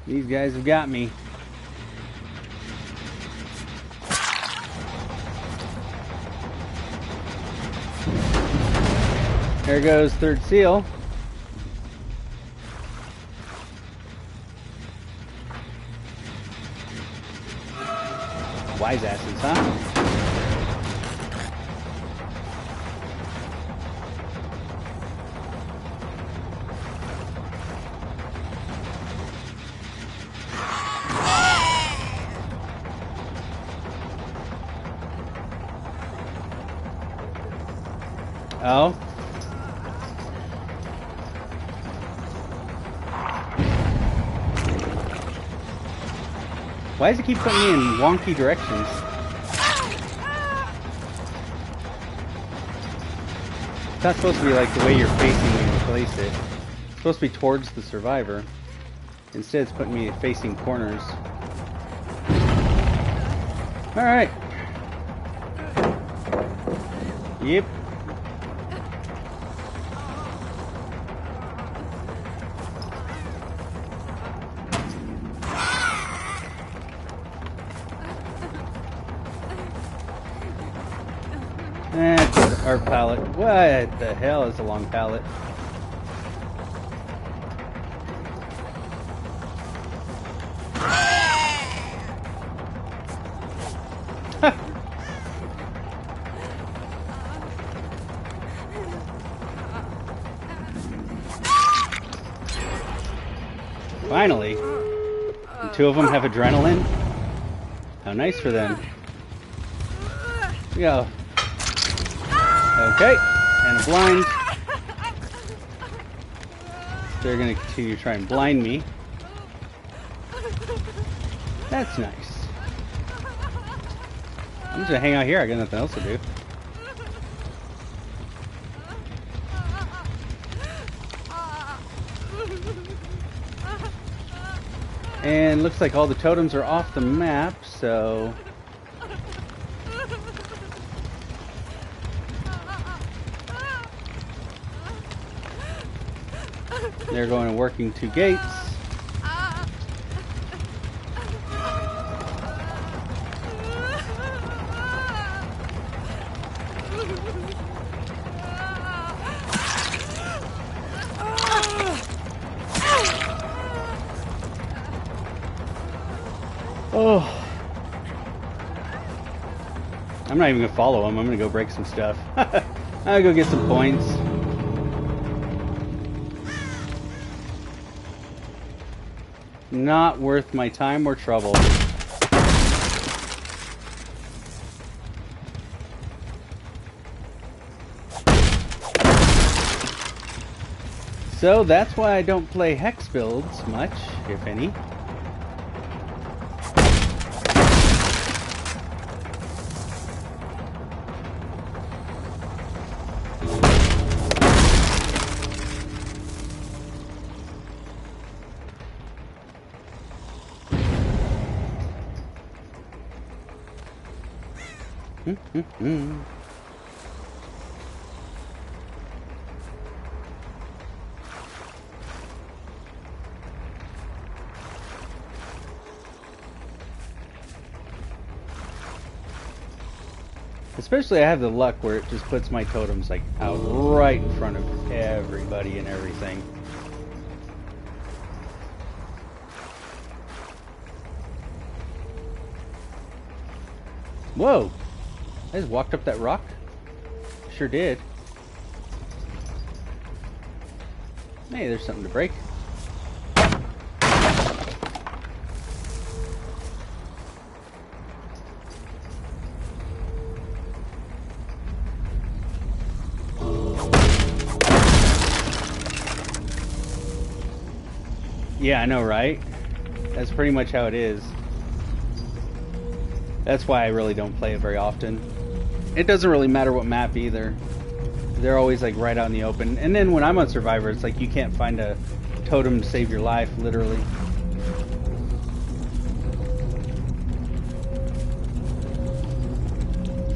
These guys have got me. There goes third seal. Wise asses, huh? Oh. Why does it keep putting me in wonky directions? It's not supposed to be like the way you're facing when you place it. It's supposed to be towards the survivor. Instead, it's putting me facing corners. Alright. Yep. That's our pallet. What the hell is a long pallet? Finally. And two of them have adrenaline. How nice for them. Go. Okay. And a blind. They're going to continue to try and blind me. That's nice. I'm just going to hang out here. I got nothing else to do. And looks like all the totems are off the map, so... They're going and working 2 gates. Oh. I'm not even gonna follow him. I'm gonna go break some stuff. I'll go get some points. Not worth my time or trouble. So that's why I don't play hex builds much, if any. Especially I have the luck where it just puts my totems like out right in front of everybody and everything. Whoa! I just walked up that rock? Sure did. Hey, there's something to break. Yeah, I know, right? That's pretty much how it is. That's why I really don't play it very often. It doesn't really matter what map either. They're always like right out in the open. And then when I'm on Survivor, it's like you can't find a totem to save your life, literally.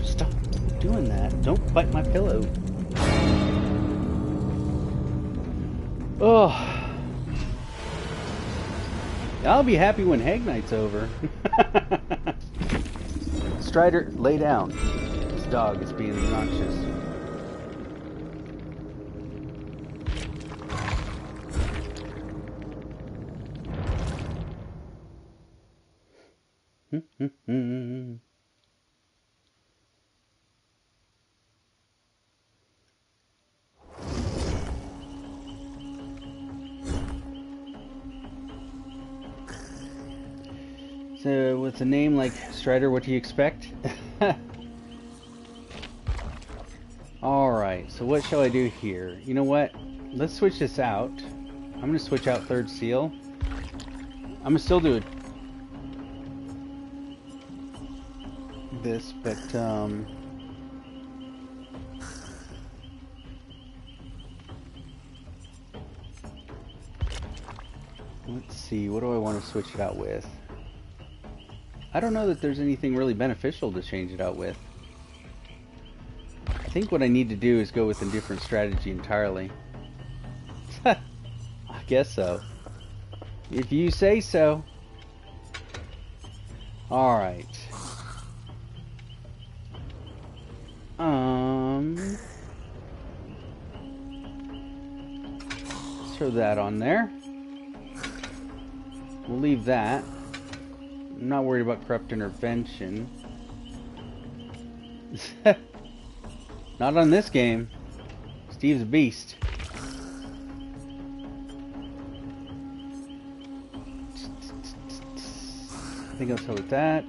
Stop doing that. Don't bite my pillow. Oh. I'll be happy when Hag Night's over. Strider, lay down. This dog is being obnoxious. So with a name like Strider, what do you expect? Alright, so what shall I do here? You know what? Let's switch this out. I'm going to switch out third seal. I'm going to still do this, but let's see, what do I want to switch it out with? I don't know that there's anything really beneficial to change it out with. I think what I need to do is go with a different strategy entirely. I guess so. If you say so. Alright. Let's throw that on there. We'll leave that. I'm not worried about corrupt intervention. Not on this game. Steve's a beast. I think I'll start with that.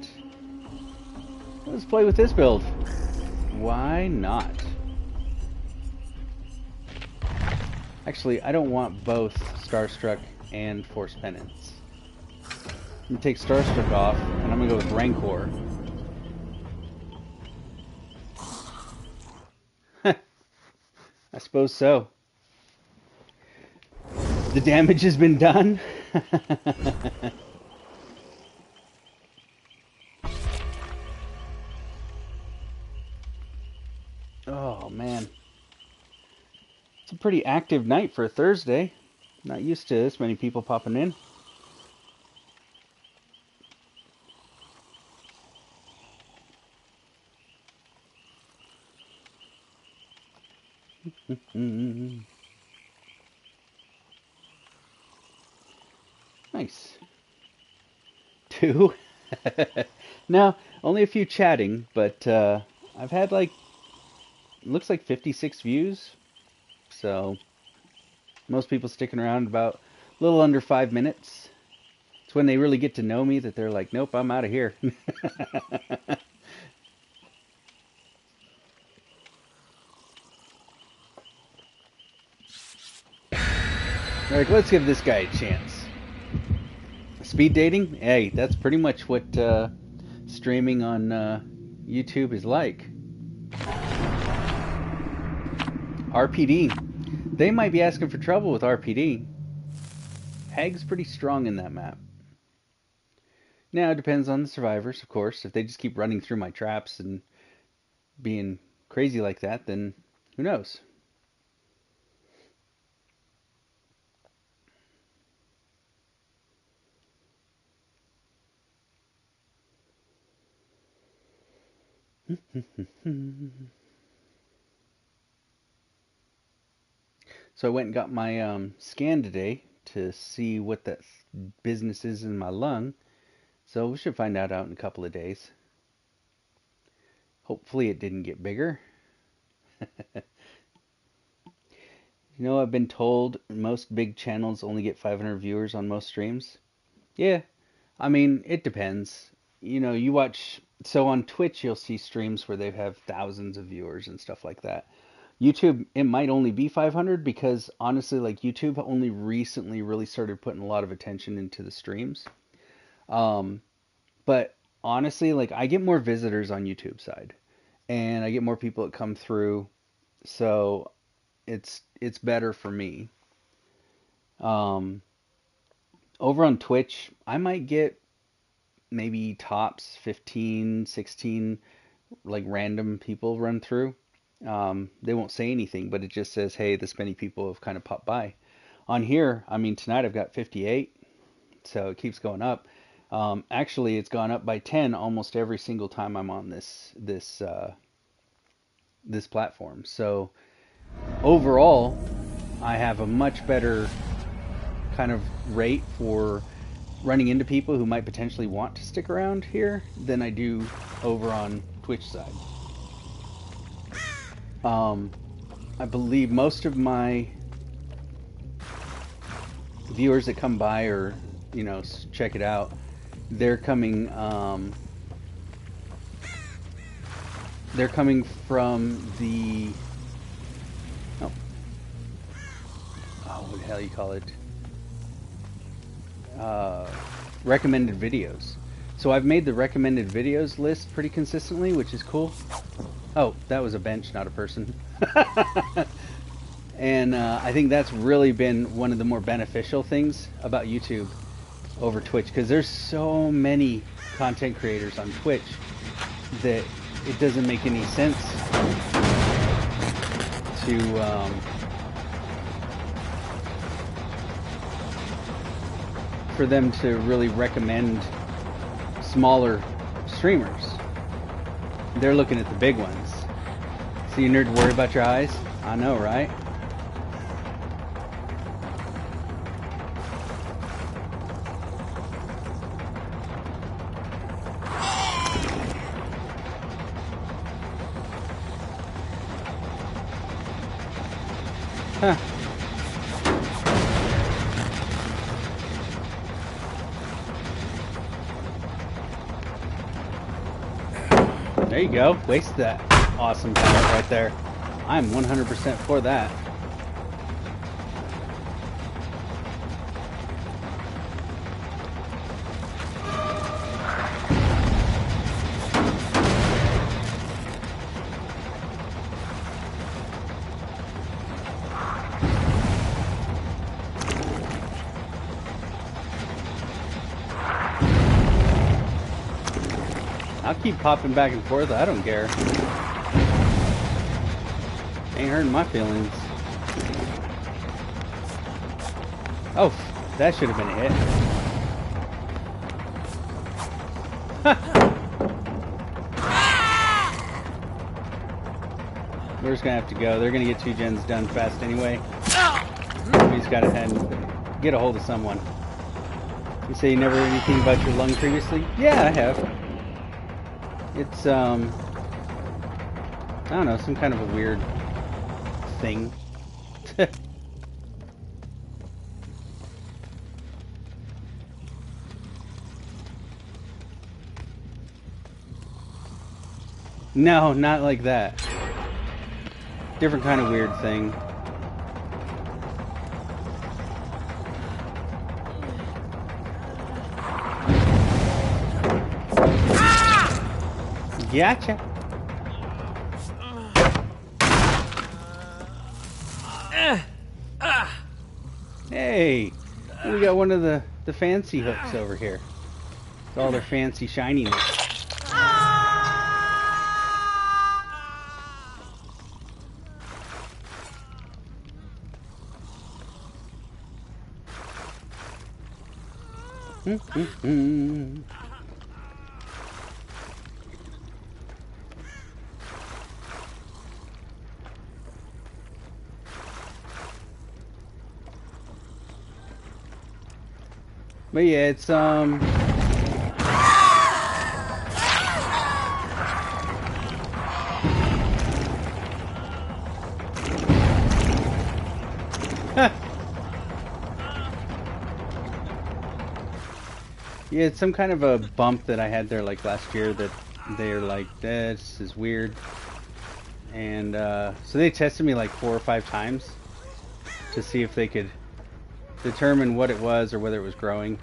Let's play with this build. Why not? Actually, I don't want both Starstruck and Force Penance. I'm gonna take Starstruck off, and I'm gonna go with Rancor. I suppose so. The damage has been done. Oh man. It's a pretty active night for a Thursday. Not used to this many people popping in. Nice. 2. No, only a few chatting, but I've had like, looks like 56 views. So most people sticking around about a little under 5 minutes. It's when they really get to know me that they're like, nope, I'm out of here. Like, let's give this guy a chance. Speed dating? Hey, that's pretty much what streaming on YouTube is like. RPD. They might be asking for trouble with RPD. Hag's pretty strong in that map. Now, it depends on the survivors, of course. If they just keep running through my traps and being crazy like that, then who knows? So I went and got my scan today to see what that business is in my lung. So we should find out in a couple of days. Hopefully it didn't get bigger. You know, I've been told most big channels only get 500 viewers on most streams. Yeah, I mean, it depends. You know, you watch, so on Twitch you'll see streams where they have thousands of viewers and stuff like that. YouTube, it might only be 500 because honestly, like YouTube only recently really started putting a lot of attention into the streams. But honestly, like I get more visitors on YouTube side and I get more people that come through. So it's better for me. Over on Twitch, I might get maybe tops 15, 16 like random people run through. They won't say anything, but it just says, hey, this many people have kind of popped by. On here, I mean, tonight I've got 58, so it keeps going up. Actually, it's gone up by 10 almost every single time I'm on this platform. So overall, I have a much better kind of rate for running into people who might potentially want to stick around here than I do over on Twitch side. I believe most of my viewers that come by or, you know, check it out, they're coming from the what the hell you call it? Recommended videos. So I've made the recommended videos list pretty consistently, which is cool. Oh, that was a bench, not a person. And I think that's really been one of the more beneficial things about YouTube over Twitch, because there's so many content creators on Twitch that it doesn't make any sense to for them to really recommend smaller streamers. They're looking at the big ones. So you nerd worry about your eyes? I know, right? Huh. There you go. Waste that awesome pallet right there. I'm 100% for that. I'll keep popping back and forth. I don't care. Ain't hurting my feelings. Oh, that should have been a hit. We're just gonna have to go. They're gonna get 2 gens done fast anyway. We just gotta head and get a hold of someone. You say you never heard anything about your lung previously? Yeah, I have. It's, I don't know, some kind of a weird thing. No, not like that. Different kind of weird thing. Gotcha. Hey, we got one of the fancy hooks over here. With all their fancy shininess. But yeah, it's yeah, it's some kind of a bump that I had there like last year that they're like, this is weird. And so they tested me like 4 or 5 times to see if they could determine what it was or whether it was growing.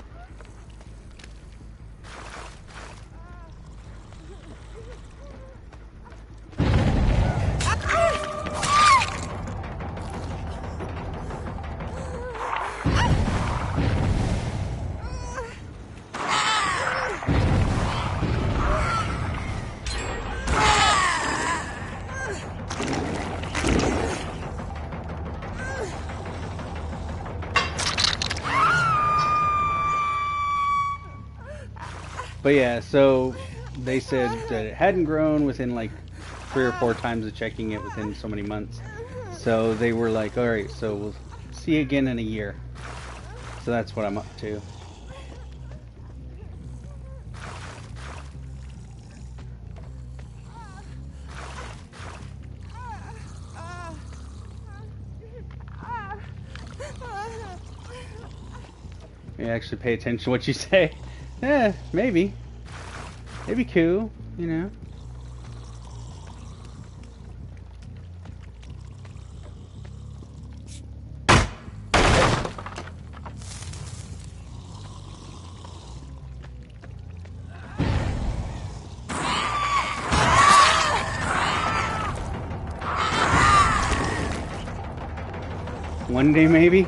But yeah, so they said that it hadn't grown within like 3 or 4 times of checking it within so many months. So they were like, alright, so we'll see you again in a year. So that's what I'm up to. You actually pay attention to what you say. Maybe. It'd be cool, you know. One day, maybe.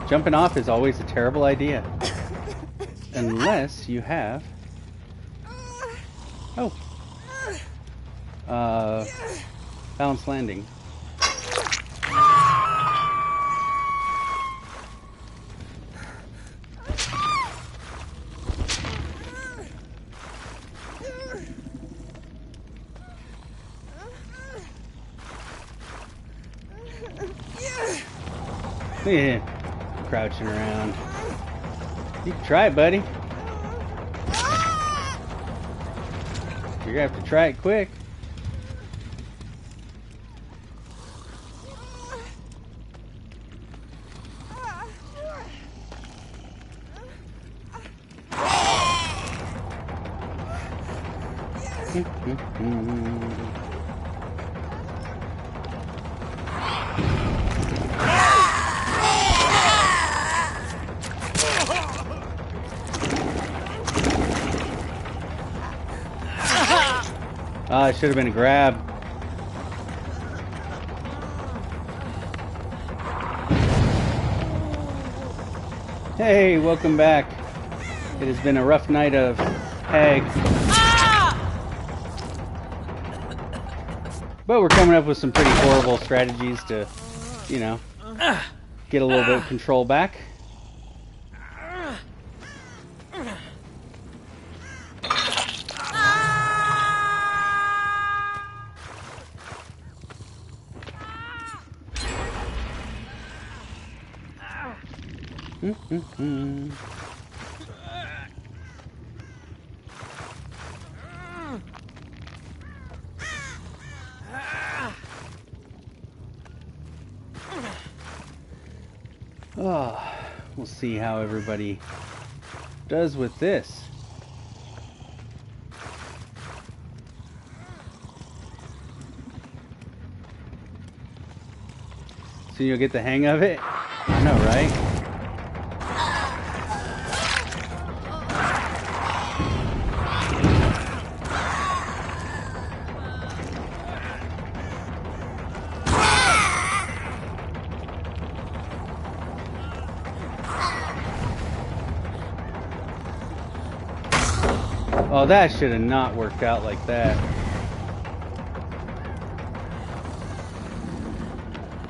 Jumping off is always a terrible idea. Unless you have... Oh. Balanced landing. Yeah. Crouching around. You can try it, buddy. You're gonna have to try it quick. It should have been a grab. Hey, welcome back. It has been a rough night of hag. But we're coming up with some pretty horrible strategies to, you know, get a little bit of control back. Oh, we'll see how everybody does with this. So you'll get the hang of it? I know, right? Oh, that should have not worked out like that.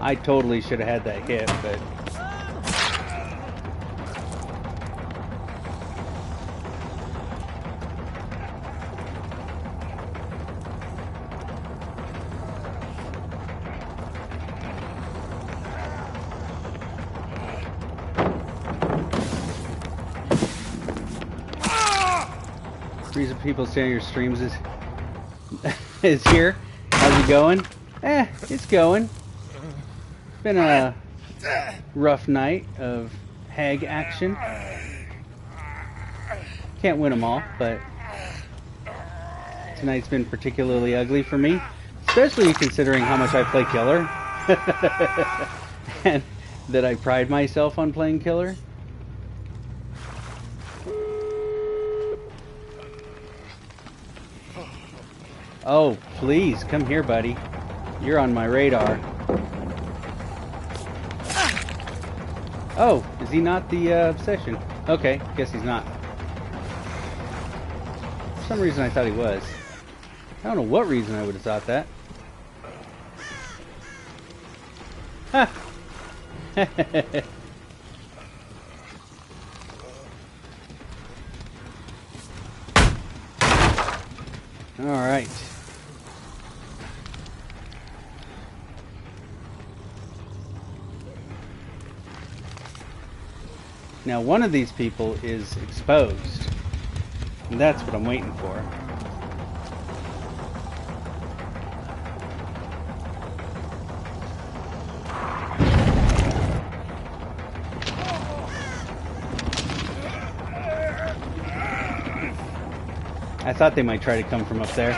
I totally should have had that hit, but... reason people saying your streams is here. How's it going? It's going. It's been a rough night of hag action. Can't win them all, but tonight's been particularly ugly for me, especially considering how much I play killer and that I pride myself on playing killer. Oh, please, come here, buddy. You're on my radar. Oh, is he not the obsession? Okay, guess he's not. For some reason I thought he was. I don't know what reason I would have thought that. Ha! Alright. Now one of these people is exposed. And that's what I'm waiting for. I thought they might try to come from up there.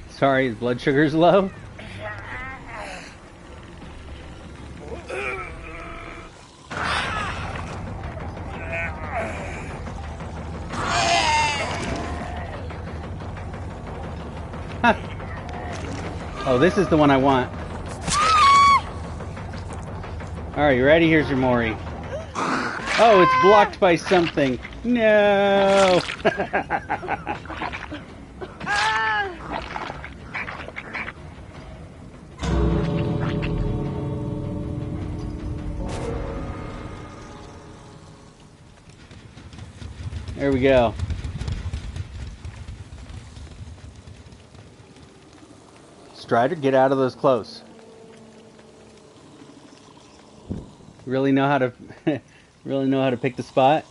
Sorry, his blood sugar's low. Huh. Oh, this is the one I want. Alright, you ready? Here's your Mori. Oh, it's blocked by something. No! There we go. Strider, get out of those close. Really know how to really know how to pick the spot?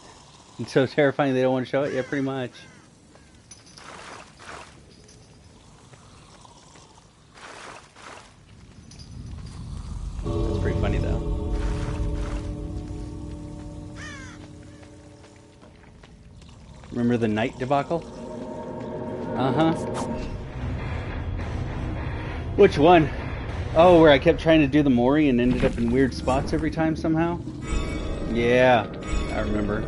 It's so terrifying they don't want to show it? Yeah, pretty much. That's pretty funny though. Remember the night debacle? Uh-huh. Which one? Oh, where I kept trying to do the Mori and ended up in weird spots every time somehow? Yeah, I remember.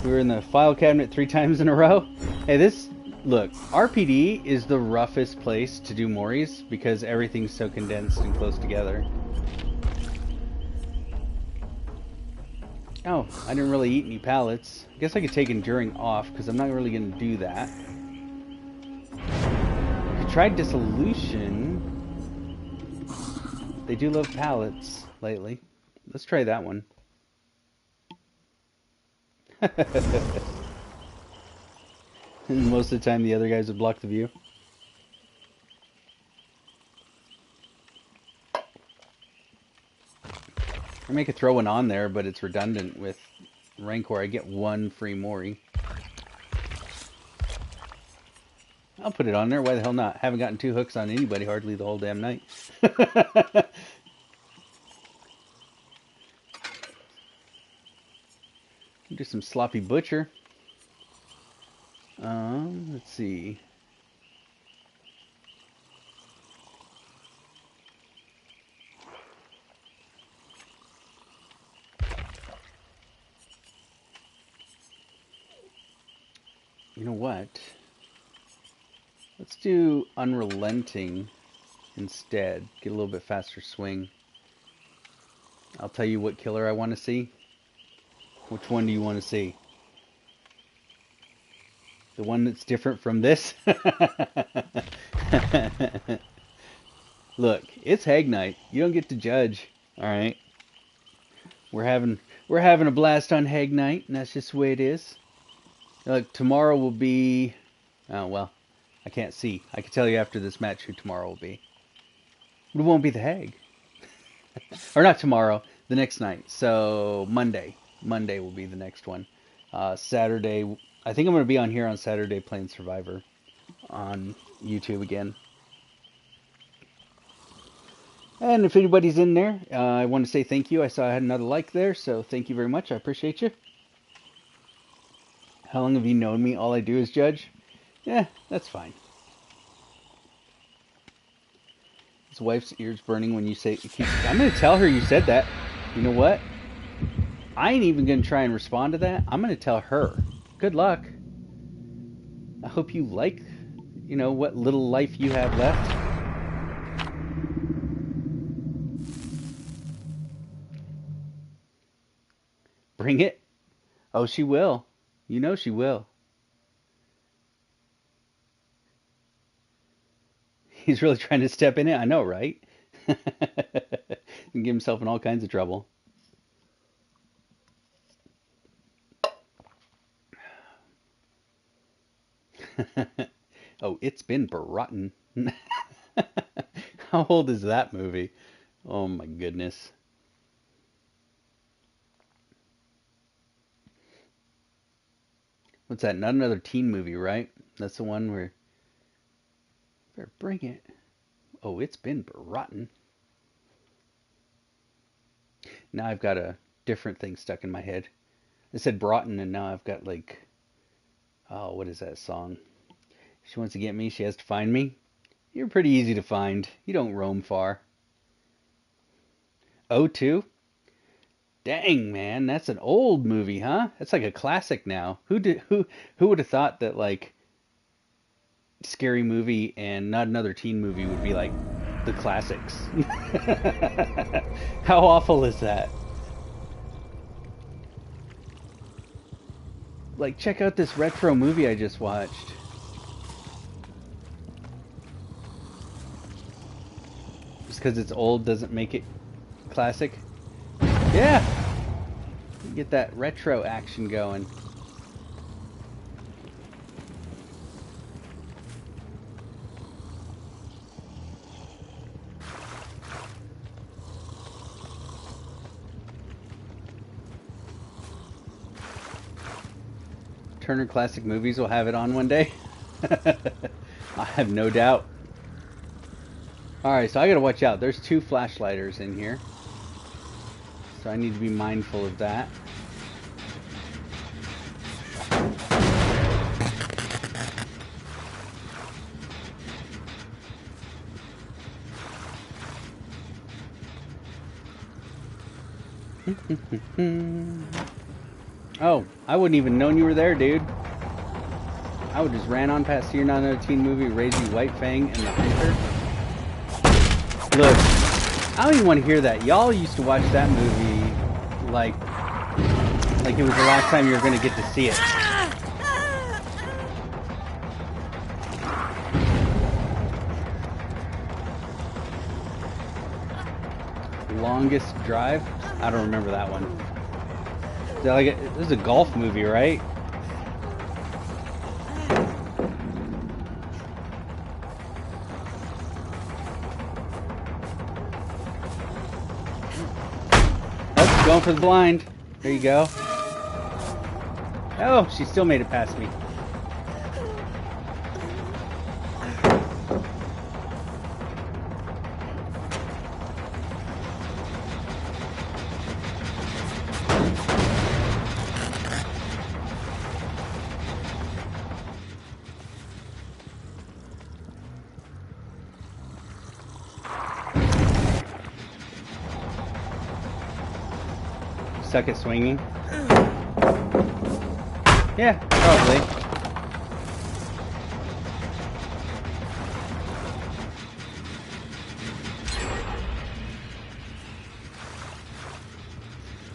We were in the file cabinet 3 times in a row. Hey, look, RPD is the roughest place to do Moris because everything's so condensed and close together. Oh, I didn't really eat any pallets. I guess I could take Enduring off because I'm not really going to do that. I tried Dissolution. They do love pallets lately. Let's try that one. And most of the time the other guys would block the view. I may could throw one on there, but it's redundant with Rancor. I get 1 free Mori. I'll put it on there. Why the hell not? Haven't gotten 2 hooks on anybody hardly the whole damn night. Do some sloppy butcher. Let's see. You know what? Let's do Unrelenting instead. Get a little bit faster swing. I'll tell you what killer I want to see. Which one do you want to see? The one that's different from this? Look, it's Hag Night. You don't get to judge. Alright. We're having a blast on Hag Night, and that's just the way it is. Look, tomorrow will be... Oh, well, I can't see. I can tell you after this match who tomorrow will be. But it won't be the Hag. Or not tomorrow, the next night. So, Monday. Monday will be the next one. Saturday, I think I'm going to be on here on Saturday playing Survivor on YouTube again. And if anybody's in there, I want to say thank you. I saw I had another like there, so thank you very much. I appreciate you. How long have you known me? All I do is judge? Yeah, that's fine. His wife's ears burning when you say... I'm going to tell her you said that. You know what? I ain't even going to try and respond to that. I'm going to tell her. Good luck. I hope you like you know, what little life you have left. Bring it. Oh, she will. You know she will. He's really trying to step in it. I know, right? And get himself in all kinds of trouble. Oh, it's been rotten. How old is that movie? Oh my goodness. What's that? Not another teen movie, right? That's the one where better bring it. Oh, it's been rotten. Now I've got a different thing stuck in my head. I said Broughton, and now I've got like, oh, what is that song? She wants to get me, she has to find me. You're pretty easy to find. You don't roam far. O2? Dang, man, that's an old movie, huh? That's like a classic now. Who would have thought that like Scary Movie and Not Another Teen Movie would be like the classics? How awful is that? Like, check out this retro movie I just watched. Just because it's old doesn't make it classic. Yeah! Get that retro action going. Turner Classic Movies will have it on one day. I have no doubt. Alright, so I gotta watch out. There's 2 flashlighters in here. So I need to be mindful of that. Oh, I wouldn't even known you were there, dude. I would just ran on past here. Not Another Teen Movie, Raising White Fang and the Hunter. Look, I don't even want to hear that. Y'all used to watch that movie like it was the last time you were going to get to see it. Longest Drive? I don't remember that one. Is that like this is a golf movie, right? Oh, going for the blind. There you go. Oh, she still made it past me. Suck at swinging? Yeah, probably.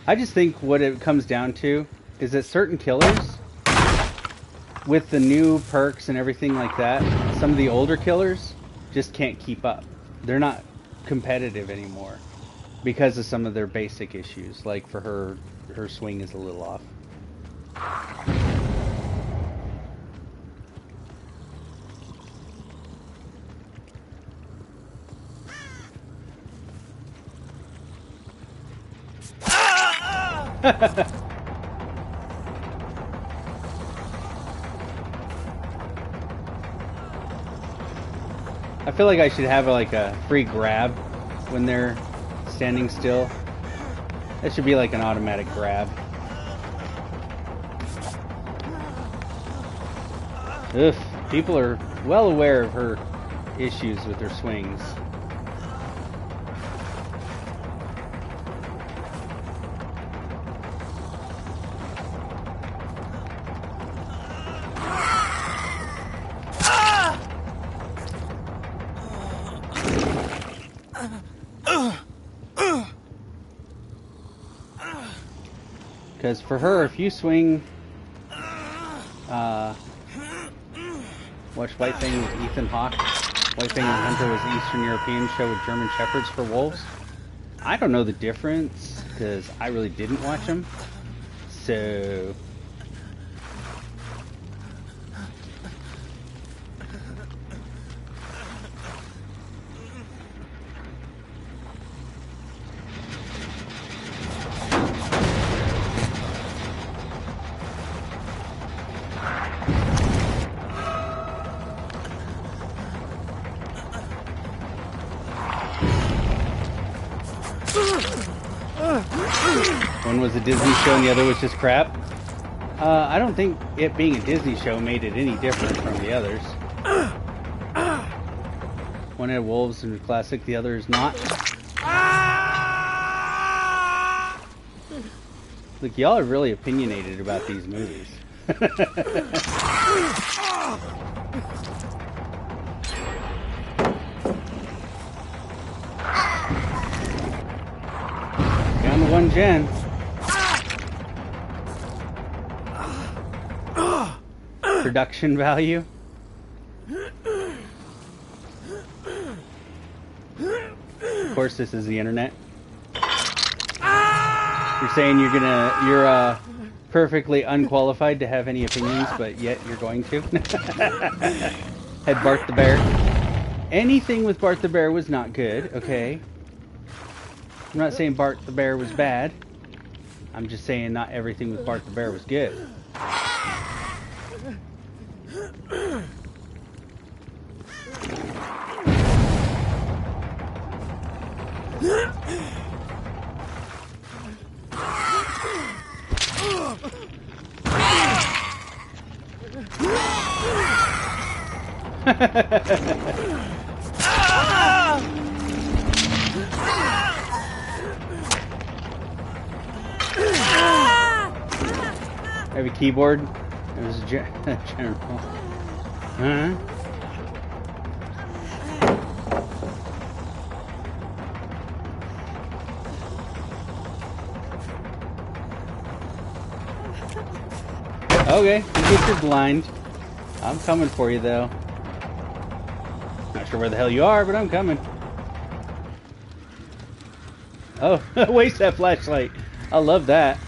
I just think what it comes down to is that certain killers, with the new perks and everything like that, some of the older killers just can't keep up. They're not competitive anymore because of some of their basic issues. Like for her swing is a little off. I feel like I should have like a free grab when they're standing still. That should be like an automatic grab. Ugh, people are well aware of her issues with her swings. Because for her, if you swing, watch White Fang with Ethan Hawke. White Fang and Hunter was the Eastern European show with German Shepherds for wolves. I don't know the difference because I really didn't watch them. So. One was a Disney show and the other was just crap. I don't think it being a Disney show made it any different from the others. One had wolves and classic, the other is not. Look, y'all are really opinionated about these movies. Down to 1 gen. Production value. Of course, this is the internet. You're saying you're perfectly unqualified to have any opinions, but yet you're going to. Had Bart the Bear. Anything with Bart the Bear was not good, okay? I'm not saying Bart the Bear was bad. I'm just saying not everything with Bart the Bear was good. I have a keyboard. There's a general. Okay, you get your blind. I'm coming for you though. Not sure where the hell you are, but I'm coming. Oh, waste that flashlight. I love that.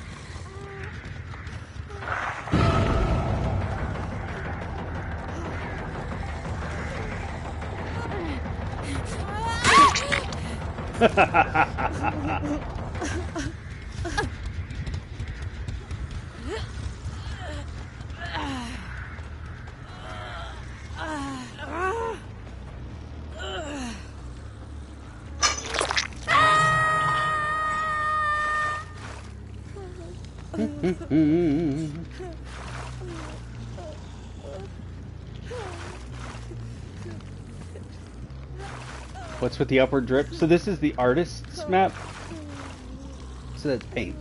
What's with the upward drip? So this is the artist's map. So that's paint.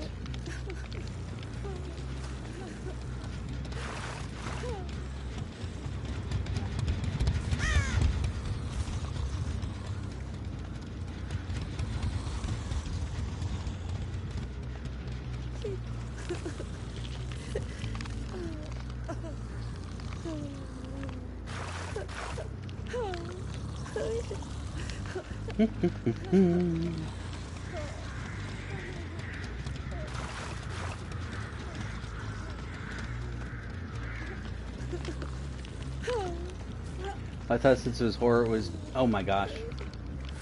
I thought since it was horror, it was... Oh my gosh.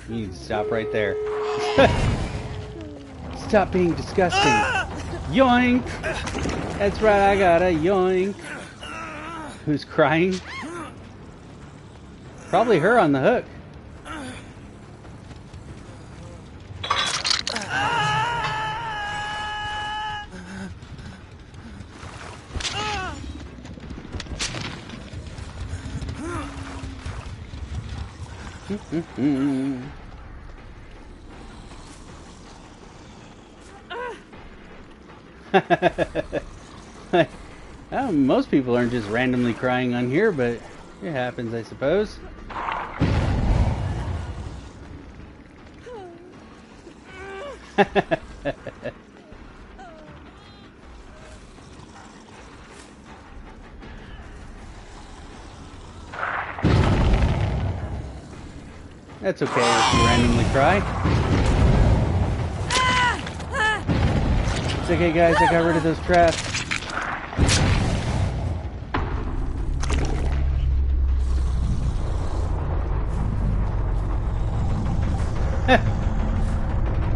You need to stop right there. Stop being disgusting. Yoink! That's right, I got a yoink. Who's crying? Probably her on the hook. Most people aren't just randomly crying on here, but it happens, I suppose. That's okay if you randomly cry. It's okay, guys. I got rid of those traps.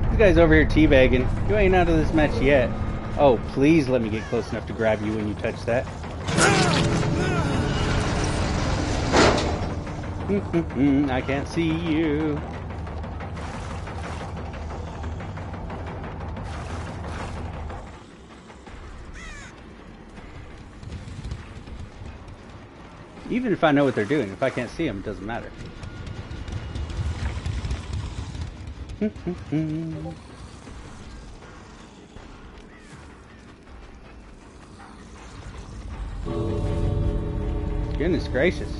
This guy's over here teabagging. You ain't out of this match yet. Oh, please let me get close enough to grab you when you touch that. I can't see you. Even if I know what they're doing, if I can't see them, it doesn't matter. Goodness gracious.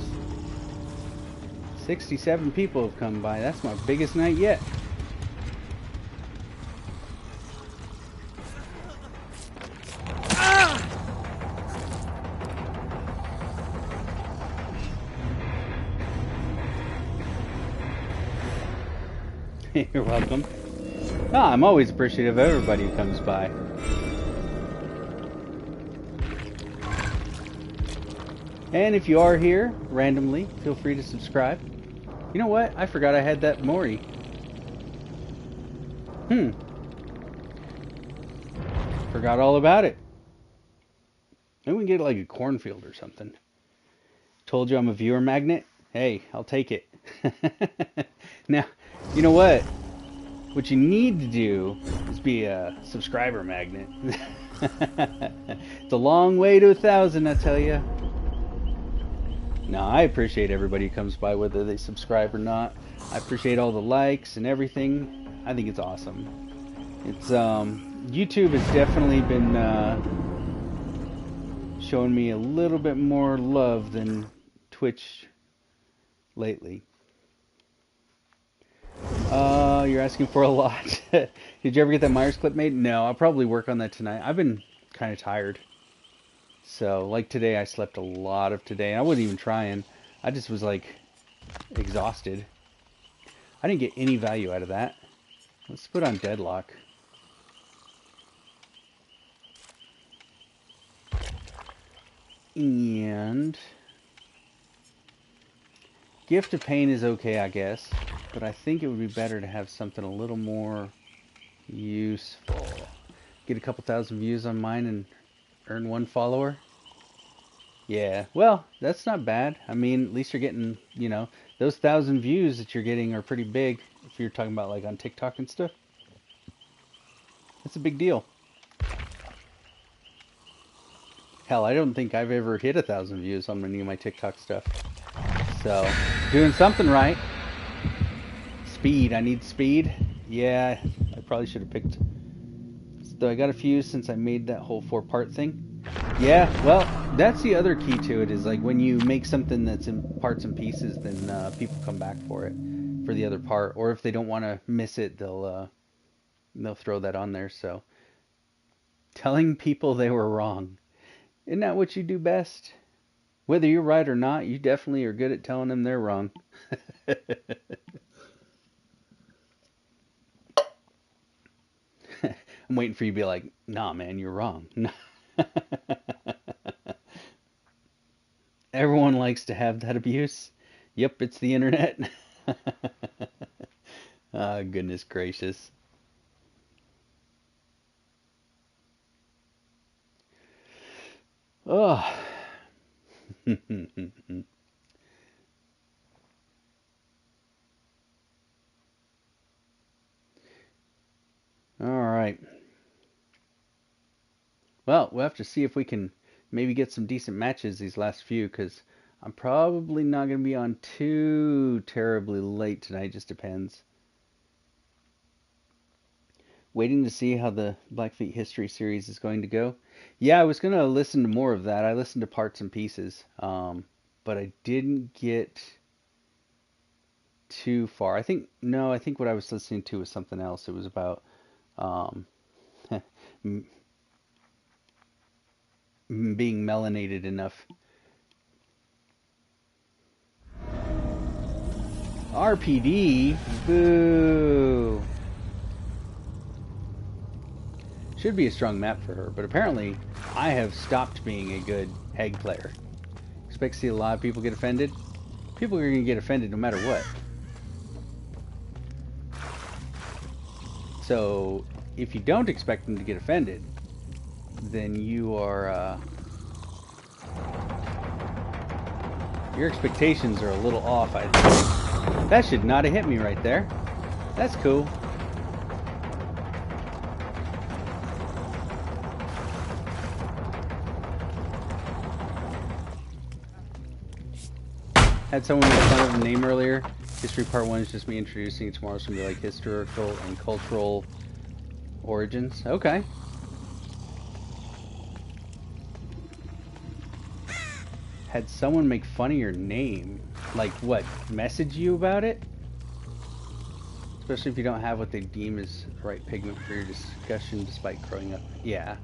67 people have come by. That's my biggest night yet. You're welcome. Oh, I'm always appreciative of everybody who comes by. And if you are here randomly, feel free to subscribe. You know what? I forgot I had that Mori. Forgot all about it. Maybe we can get like a cornfield or something. Told you I'm a viewer magnet? Hey, I'll take it. Now, you know what? What you need to do is be a subscriber magnet. It's a long way to 1,000, I tell you. No, I appreciate everybody who comes by, whether they subscribe or not. I appreciate all the likes and everything. I think it's awesome. It's YouTube has definitely been showing me a little bit more love than Twitch lately. You're asking for a lot. Did you ever get that Myers clip made? No, I'll probably work on that tonight. I've been kind of tired. So, like today, I slept a lot of today. I wasn't even trying. I just was like exhausted. I didn't get any value out of that. Let's put on deadlock. And Gift of Pain is okay, I guess. But I think it would be better to have something a little more useful. Get a couple thousand views on mine and earn 1 follower. Yeah, well, that's not bad. I mean, at least you're getting, you know, those 1,000 views that you're getting are pretty big. If you're talking about like on TikTok and stuff. That's a big deal. Hell, I don't think I've ever hit 1,000 views on any of my TikTok stuff. So, doing something right. Speed, I need speed. Yeah, I probably should have picked. So I got a few since I made that whole 4-part thing. Yeah, well, that's the other key to it, is like when you make something that's in parts and pieces, then people come back for it, for the other part. Or if they don't want to miss it, they'll throw that on there. So, telling people they were wrong. Isn't that what you do best? Whether you're right or not, you definitely are good at telling them they're wrong. I'm waiting for you to be like, nah, man, you're wrong. Everyone likes to have that abuse. Yep, it's the internet. Oh, goodness gracious. Oh. All right. Well, we'll have to see if we can maybe get some decent matches these last few, because I'm probably not going to be on too terribly late tonight. Just depends. Waiting to see how the Blackfeet History series is going to go. Yeah, I was going to listen to more of that. I listened to parts and pieces, but I didn't get too far. I think what I was listening to was something else. It was about being melanated enough. RPD? Boo. Should be a strong map for her, but apparently I have stopped being a good Heg player. Expect to see a lot of people get offended. People are going to get offended no matter what. So, if you don't expect them to get offended, then you are, your expectations are a little off, I think. That should not have hit me right there. That's cool. Had someone make fun of the name earlier. History Part 1 is just me introducing it. Tomorrow's going to be like historical and cultural origins. Okay. Had someone make fun of your name. Like what? Message you about it? Especially if you don't have what they deem as the right pigment for your discussion despite growing up. Yeah.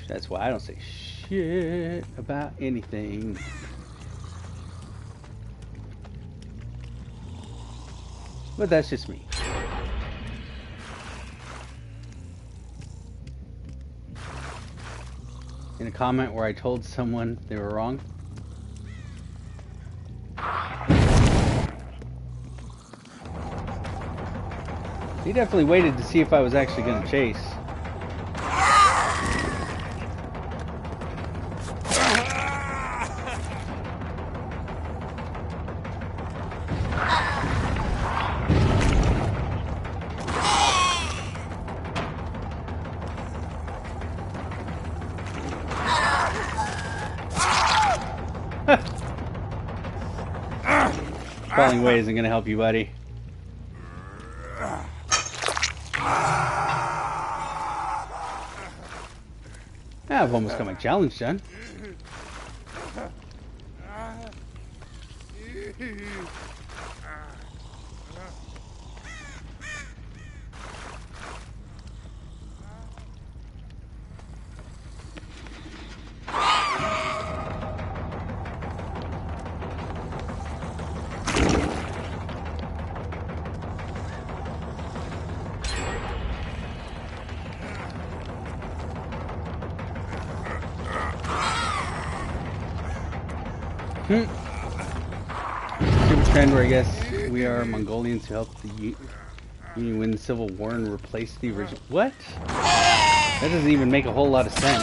That's why I don't say shit about anything. But that's just me. In a comment where I told someone they were wrong. He definitely waited to see if I was actually going to chase. Falling away isn't going to help you, buddy. I've almost got my challenge done. Stupid trend where I guess we are Mongolians who helped the Union win the Civil War and replace the original. What? That doesn't even make a whole lot of sense.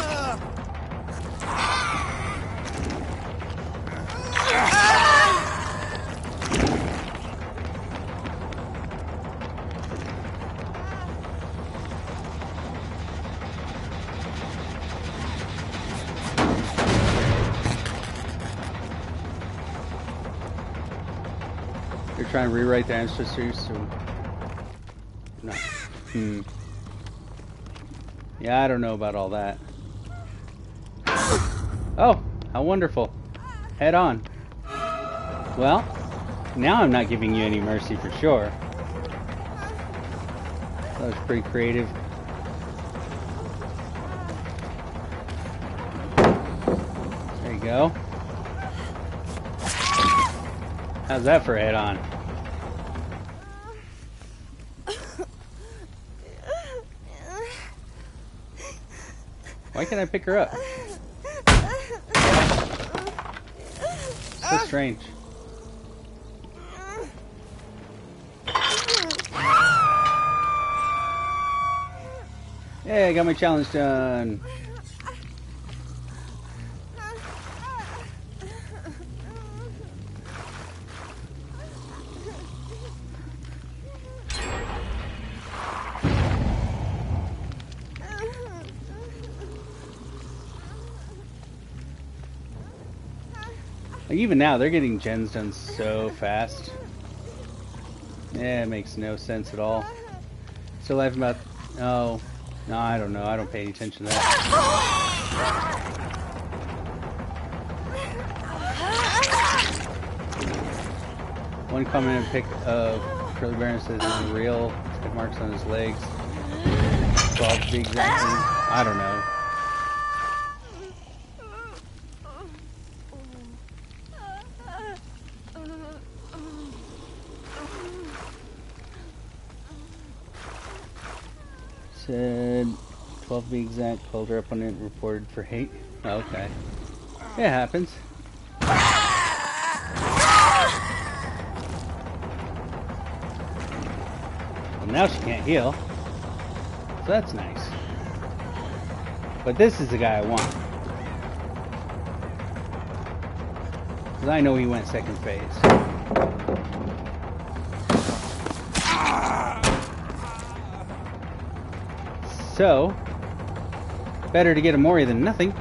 They're trying to rewrite the ancestors, so no. Yeah, I don't know about all that. Oh, how wonderful. Head on. Well, now I'm not giving you any mercy for sure. That was pretty creative. There you go. How's that for a head on? Why can't I pick her up? So strange. Hey, I got my challenge done. Like even now, they're getting gens done so fast. Yeah, it makes no sense at all. Still laughing about... Oh, no, I don't know. I don't pay any attention to that. One comment I picked of Curly Baron says he's real. Skip marks on his legs. 12 to be exactly. I don't know. Said 12 to be exact, called her up on it and reported for hate. Oh, okay. It happens. Well, now she can't heal. So that's nice. But this is the guy I want. Because I know he went second phase. So, better to get a Mori than nothing.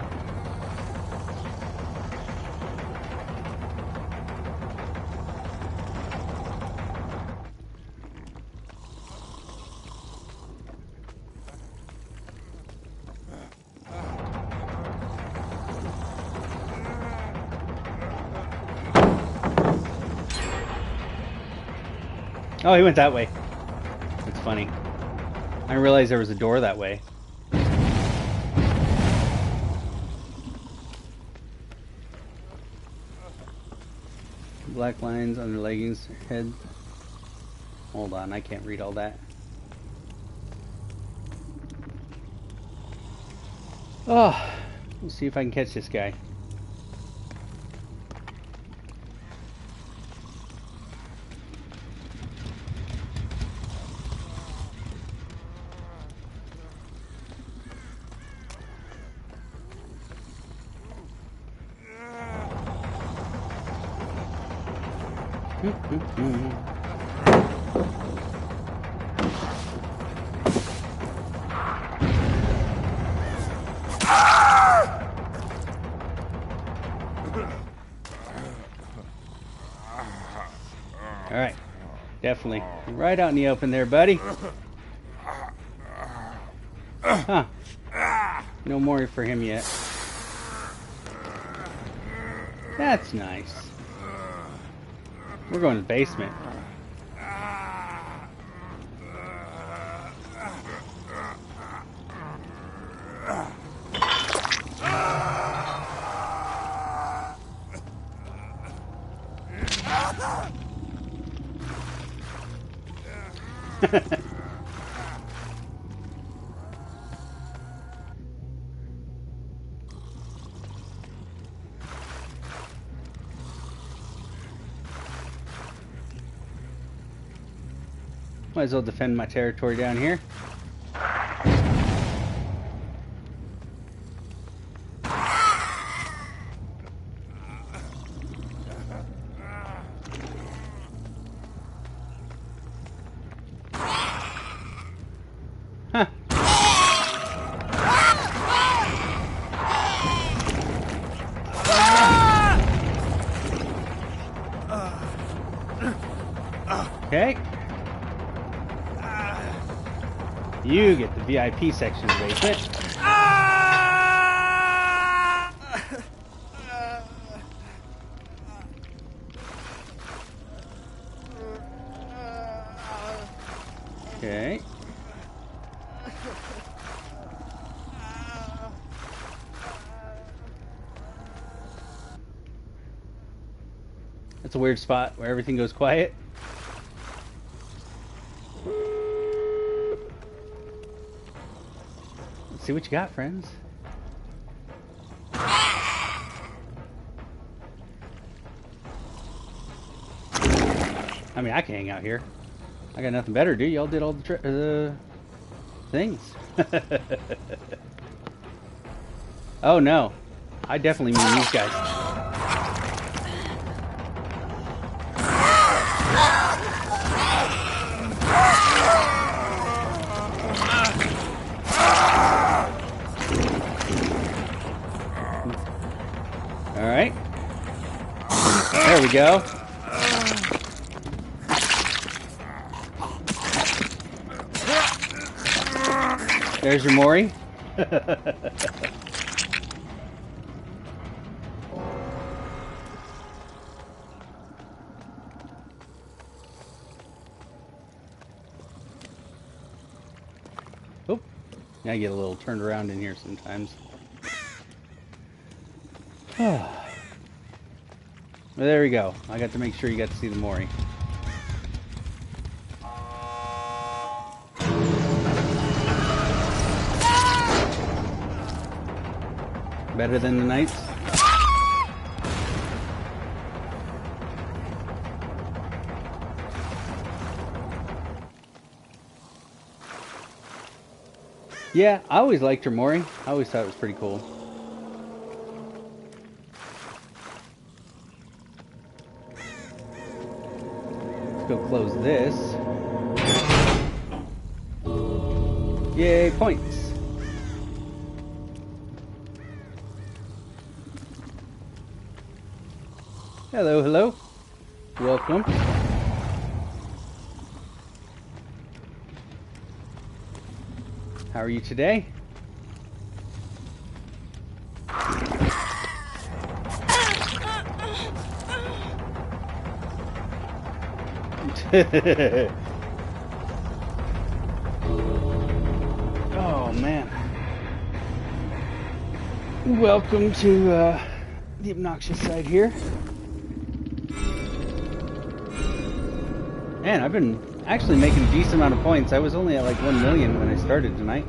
Oh, he went that way. That's funny. I didn't realize there was a door that way. Black lines under leggings, head. Hold on, I can't read all that. Oh, let's see if I can catch this guy. Alright, definitely. Right out in the open there, buddy. Huh. No more for him yet. That's nice. We're going to the basement. Might as well defend my territory down here. Huh. Okay. You get the VIP section of the basement. Okay. That's a weird spot where everything goes quiet. Let's see what you got, friends. I mean, I can hang out here. I got nothing better to do. Y'all did all the things. Oh no, I definitely mean these guys. All right, there we go. There's your Mori. Oh, I get a little turned around in here sometimes. Well, there we go. I got to make sure you got to see the Mori. Better than the knights? Yeah, I always liked her Mori. I always thought it was pretty cool. Let's go close this. Yay, points! Hello, hello. Welcome. How are you today? Oh man. Welcome to the obnoxious side here. Man, I've been actually making a decent amount of points. I was only at like 1 million when I started tonight.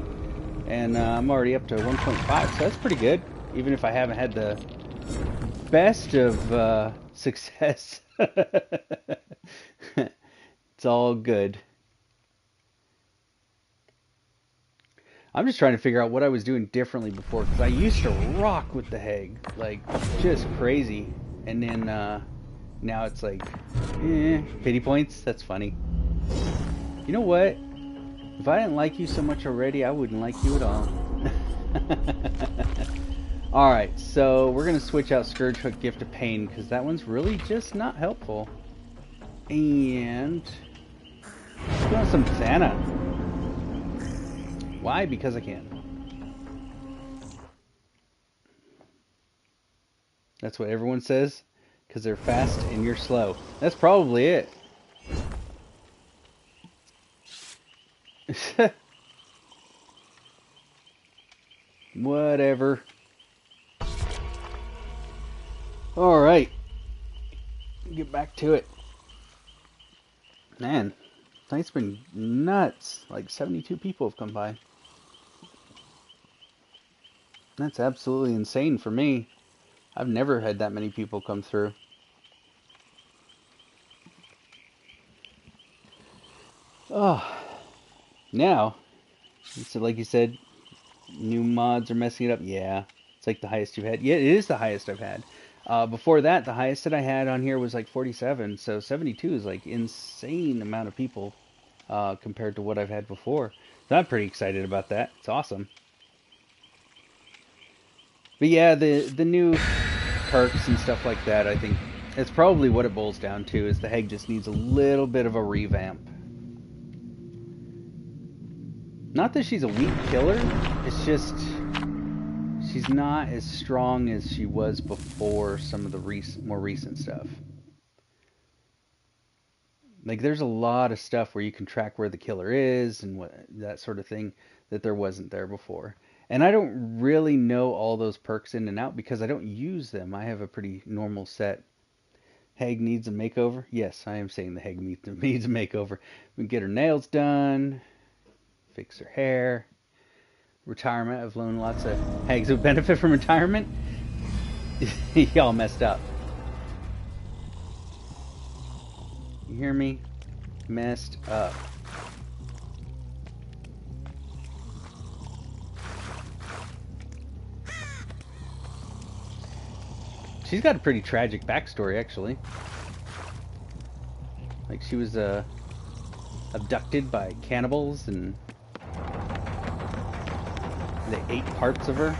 And I'm already up to 1.5, so that's pretty good. Even if I haven't had the best of success. It's all good. I'm just trying to figure out what I was doing differently before, because I used to rock with the Hag, like, just crazy. And then, now it's like, pity points? That's funny. You know what? If I didn't like you so much already, I wouldn't like you at all. Alright, so we're going to switch out Scourge Hook Gift of Pain, because that one's really just not helpful. And let's go on some Thana. Why? Because I can. That's what everyone says, because they're fast and you're slow. That's probably it. Whatever. Alright. Get back to it. Man, tonight's been nuts. Like 72 people have come by. That's absolutely insane for me. I've never had that many people come through. Oh, now, so like you said, new mods are messing it up. Yeah, it's like the highest you've had. Yeah, it is the highest I've had. Before that, the highest that I had on here was like 47. So 72 is like insane amount of people compared to what I've had before. So I'm pretty excited about that. It's awesome. But yeah, the new perks and stuff like that, I think it's probably what it boils down to, is the Hag just needs a little bit of a revamp. Not that she's a weak killer, it's just she's not as strong as she was before some of the more recent stuff. Like, there's a lot of stuff where you can track where the killer is and what that sort of thing that there wasn't there before. And I don't really know all those perks in and out because I don't use them. I have a pretty normal set. Hag needs a makeover. Yes, I am saying the Hag needs a makeover. We can get her nails done, fix her hair, retirement. I've known lots of Hags who benefit from retirement. Y'all messed up. You hear me? Messed up. She's got a pretty tragic backstory, actually. Like, she was abducted by cannibals and they ate parts of her.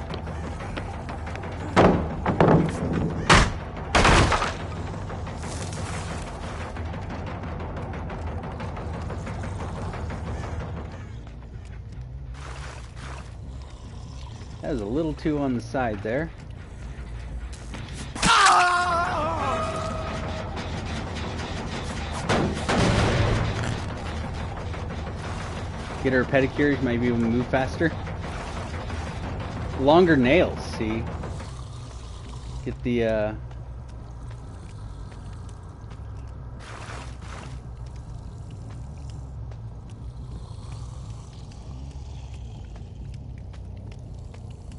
That was a little too on the side there. Get her pedicures, maybe even move faster. Longer nails, see? Get the,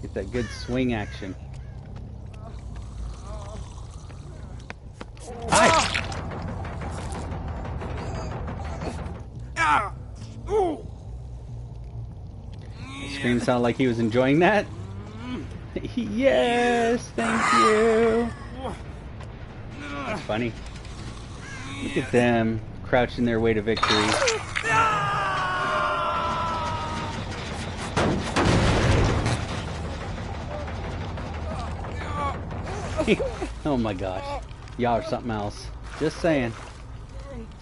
get that good swing action. Hi! The scream sounded like he was enjoying that. Yes, thank you. That's funny. Look at them crouching their way to victory. Oh my gosh. Y'all are something else. Just saying.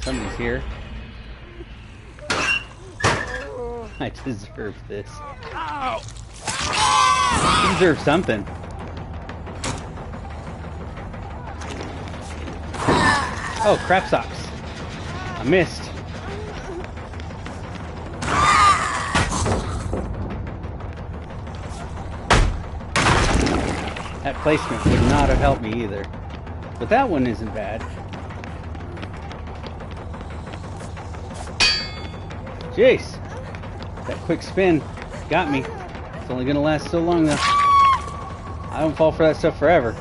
Somebody's here. I deserve this. I deserve something. Oh, crap socks. I missed. That placement would not have helped me either. But that one isn't bad. Jeez. That quick spin got me. It's only gonna last so long though. I don't fall for that stuff forever.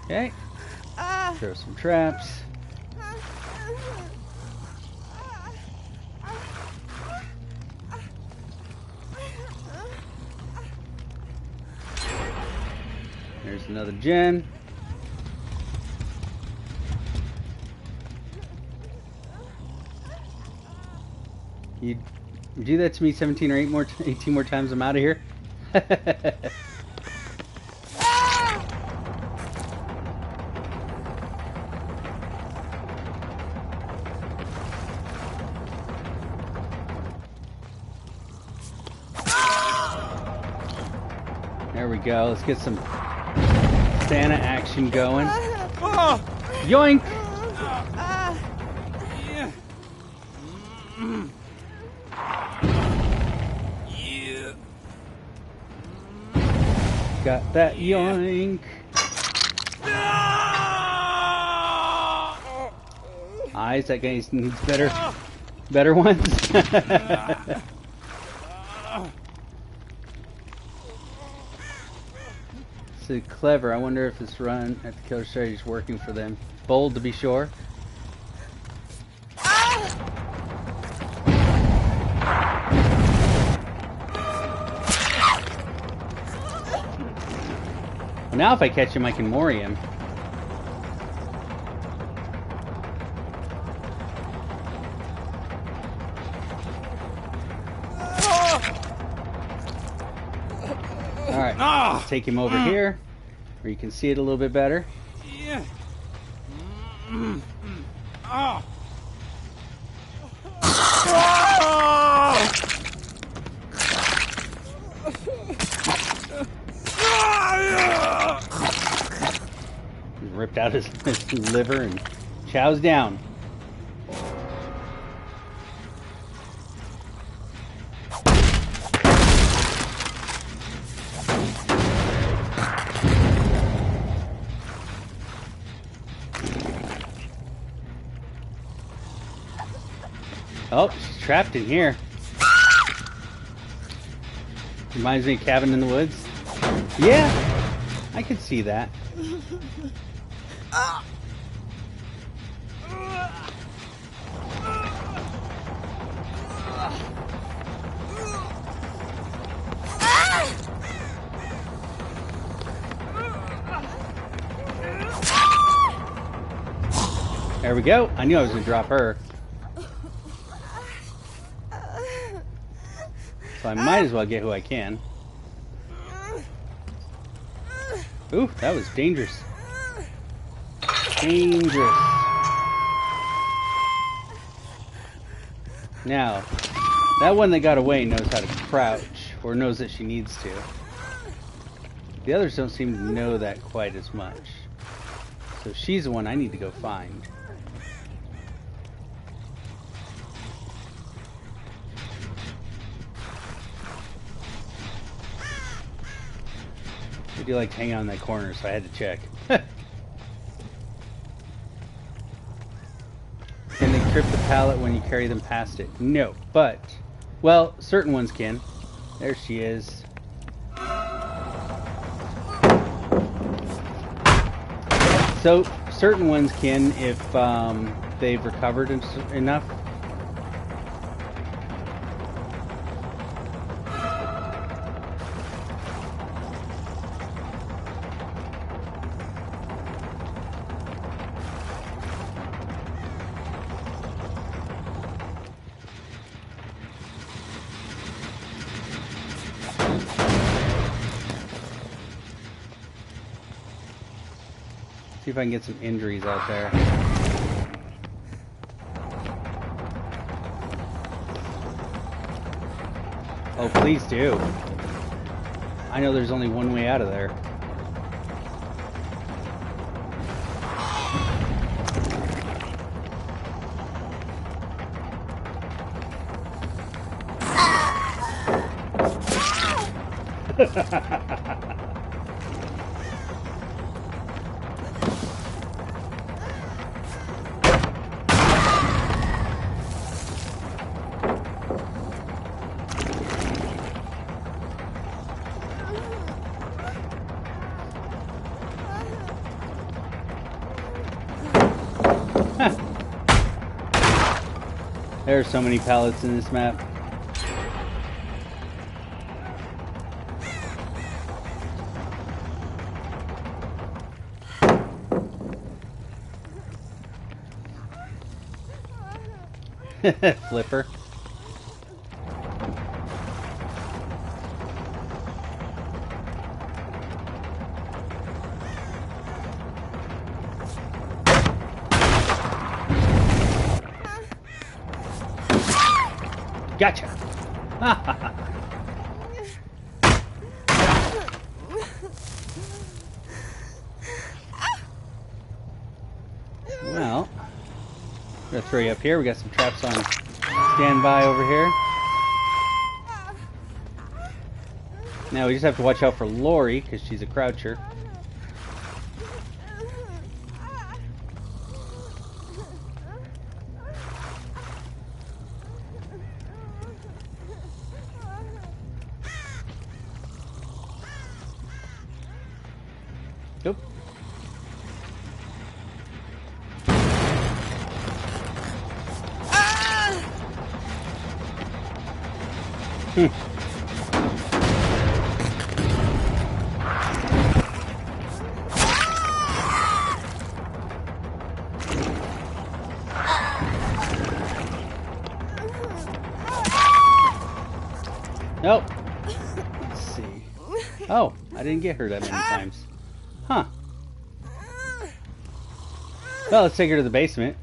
Okay. Throw some traps. There's another gen. You do that to me 17 or 18 more times, I'm out of here. There we go. Let's get some Santa action going. Yoink! Got that yoink. Eyes, that guy needs better ones. So clever. I wonder if this run at the killer strategy is working for them. Bold to be sure. Now if I catch him, I can mori him. Alright, let's take him over here, where you can see it a little bit better. Yeah. Ripped out his liver and chows down. Oh, she's trapped in here. Reminds me of Cabin in the Woods. Yeah, I could see that. There we go. I knew I was going to drop her. So I might as well get who I can. Ooh, that was dangerous. Dangerous. Now, that one that got away knows how to crouch, or knows that she needs to. The others don't seem to know that quite as much. So she's the one I need to go find. I do like to hang out in that corner, so I had to check. trip the pallet when you carry them past it. No, but, well, certain ones can. There she is. So, certain ones can if they've recovered enough. See if I can get some injuries out there. Oh, please do. I know there's only one way out of there. There are so many pallets in this map. Flipper. Gotcha. Well, I'm gonna throw you up here. We got some traps on standby over here. Now we just have to watch out for Lori because she's a croucher. Nope. Nope. Let's see. Oh, I didn't get her that many times. Huh. Well, let's take her to the basement.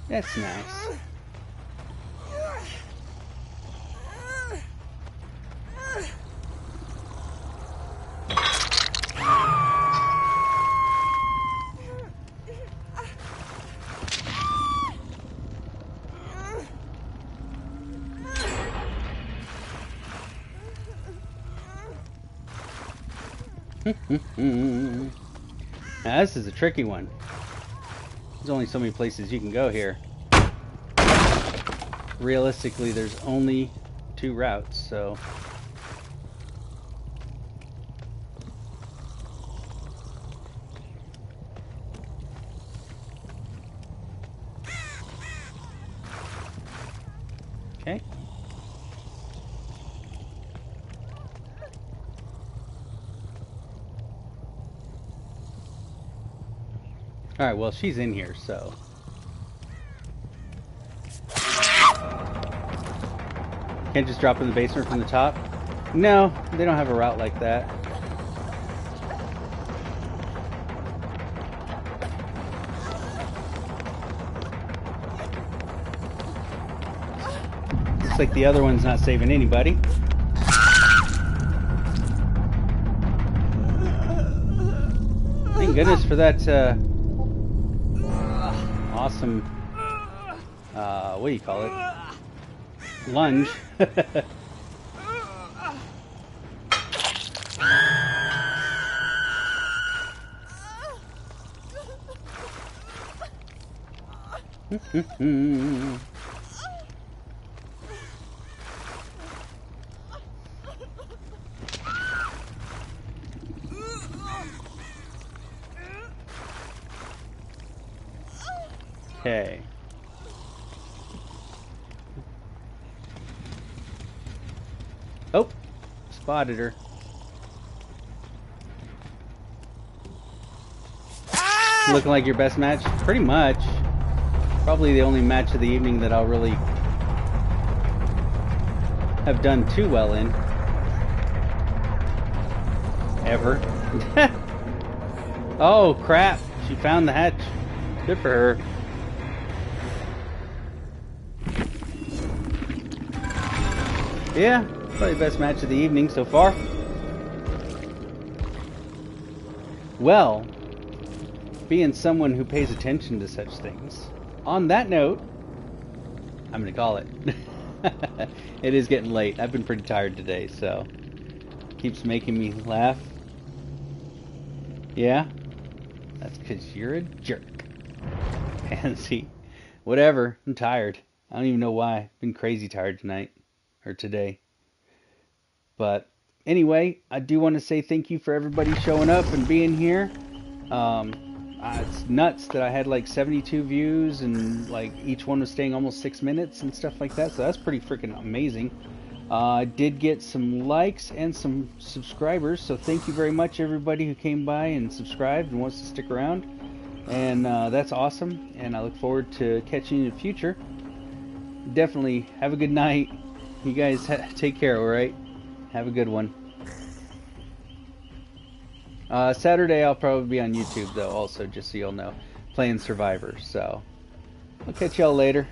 That's nice. Now this is a tricky one. There's only so many places you can go here. Realistically, there's only 2 routes, so... Okay. Alright, well, she's in here, so... Can't just drop in the basement from the top? No, they don't have a route like that. Looks like the other one's not saving anybody. Thank goodness for that, awesome, what do you call it? Lunge. Okay. Oh, spotted her. Looking like your best match? Pretty much. Probably the only match of the evening that I'll really have done too well in. Ever. Oh, crap. She found the hatch. Good for her. Yeah, probably the best match of the evening so far. Well, being someone who pays attention to such things, on that note, I'm going to call it. It is getting late. I've been pretty tired today, so keeps making me laugh. Yeah? That's because you're a jerk. Pansy. Whatever. I'm tired. I don't even know why. I've been crazy tired tonight. Or today. But anyway, I do want to say thank you for everybody showing up and being here. It's nuts that I had like 72 views and like each one was staying almost 6 minutes and stuff like that. So that's pretty freaking amazing. I did get some likes and some subscribers. So thank you very much everybody who came by and subscribed and wants to stick around. And that's awesome. And I look forward to catching you in the future. Definitely have a good night. You guys take care, alright? Have a good one. Saturday I'll probably be on YouTube though, also, just so y'all know. Playing Survivor, so I'll catch y'all later.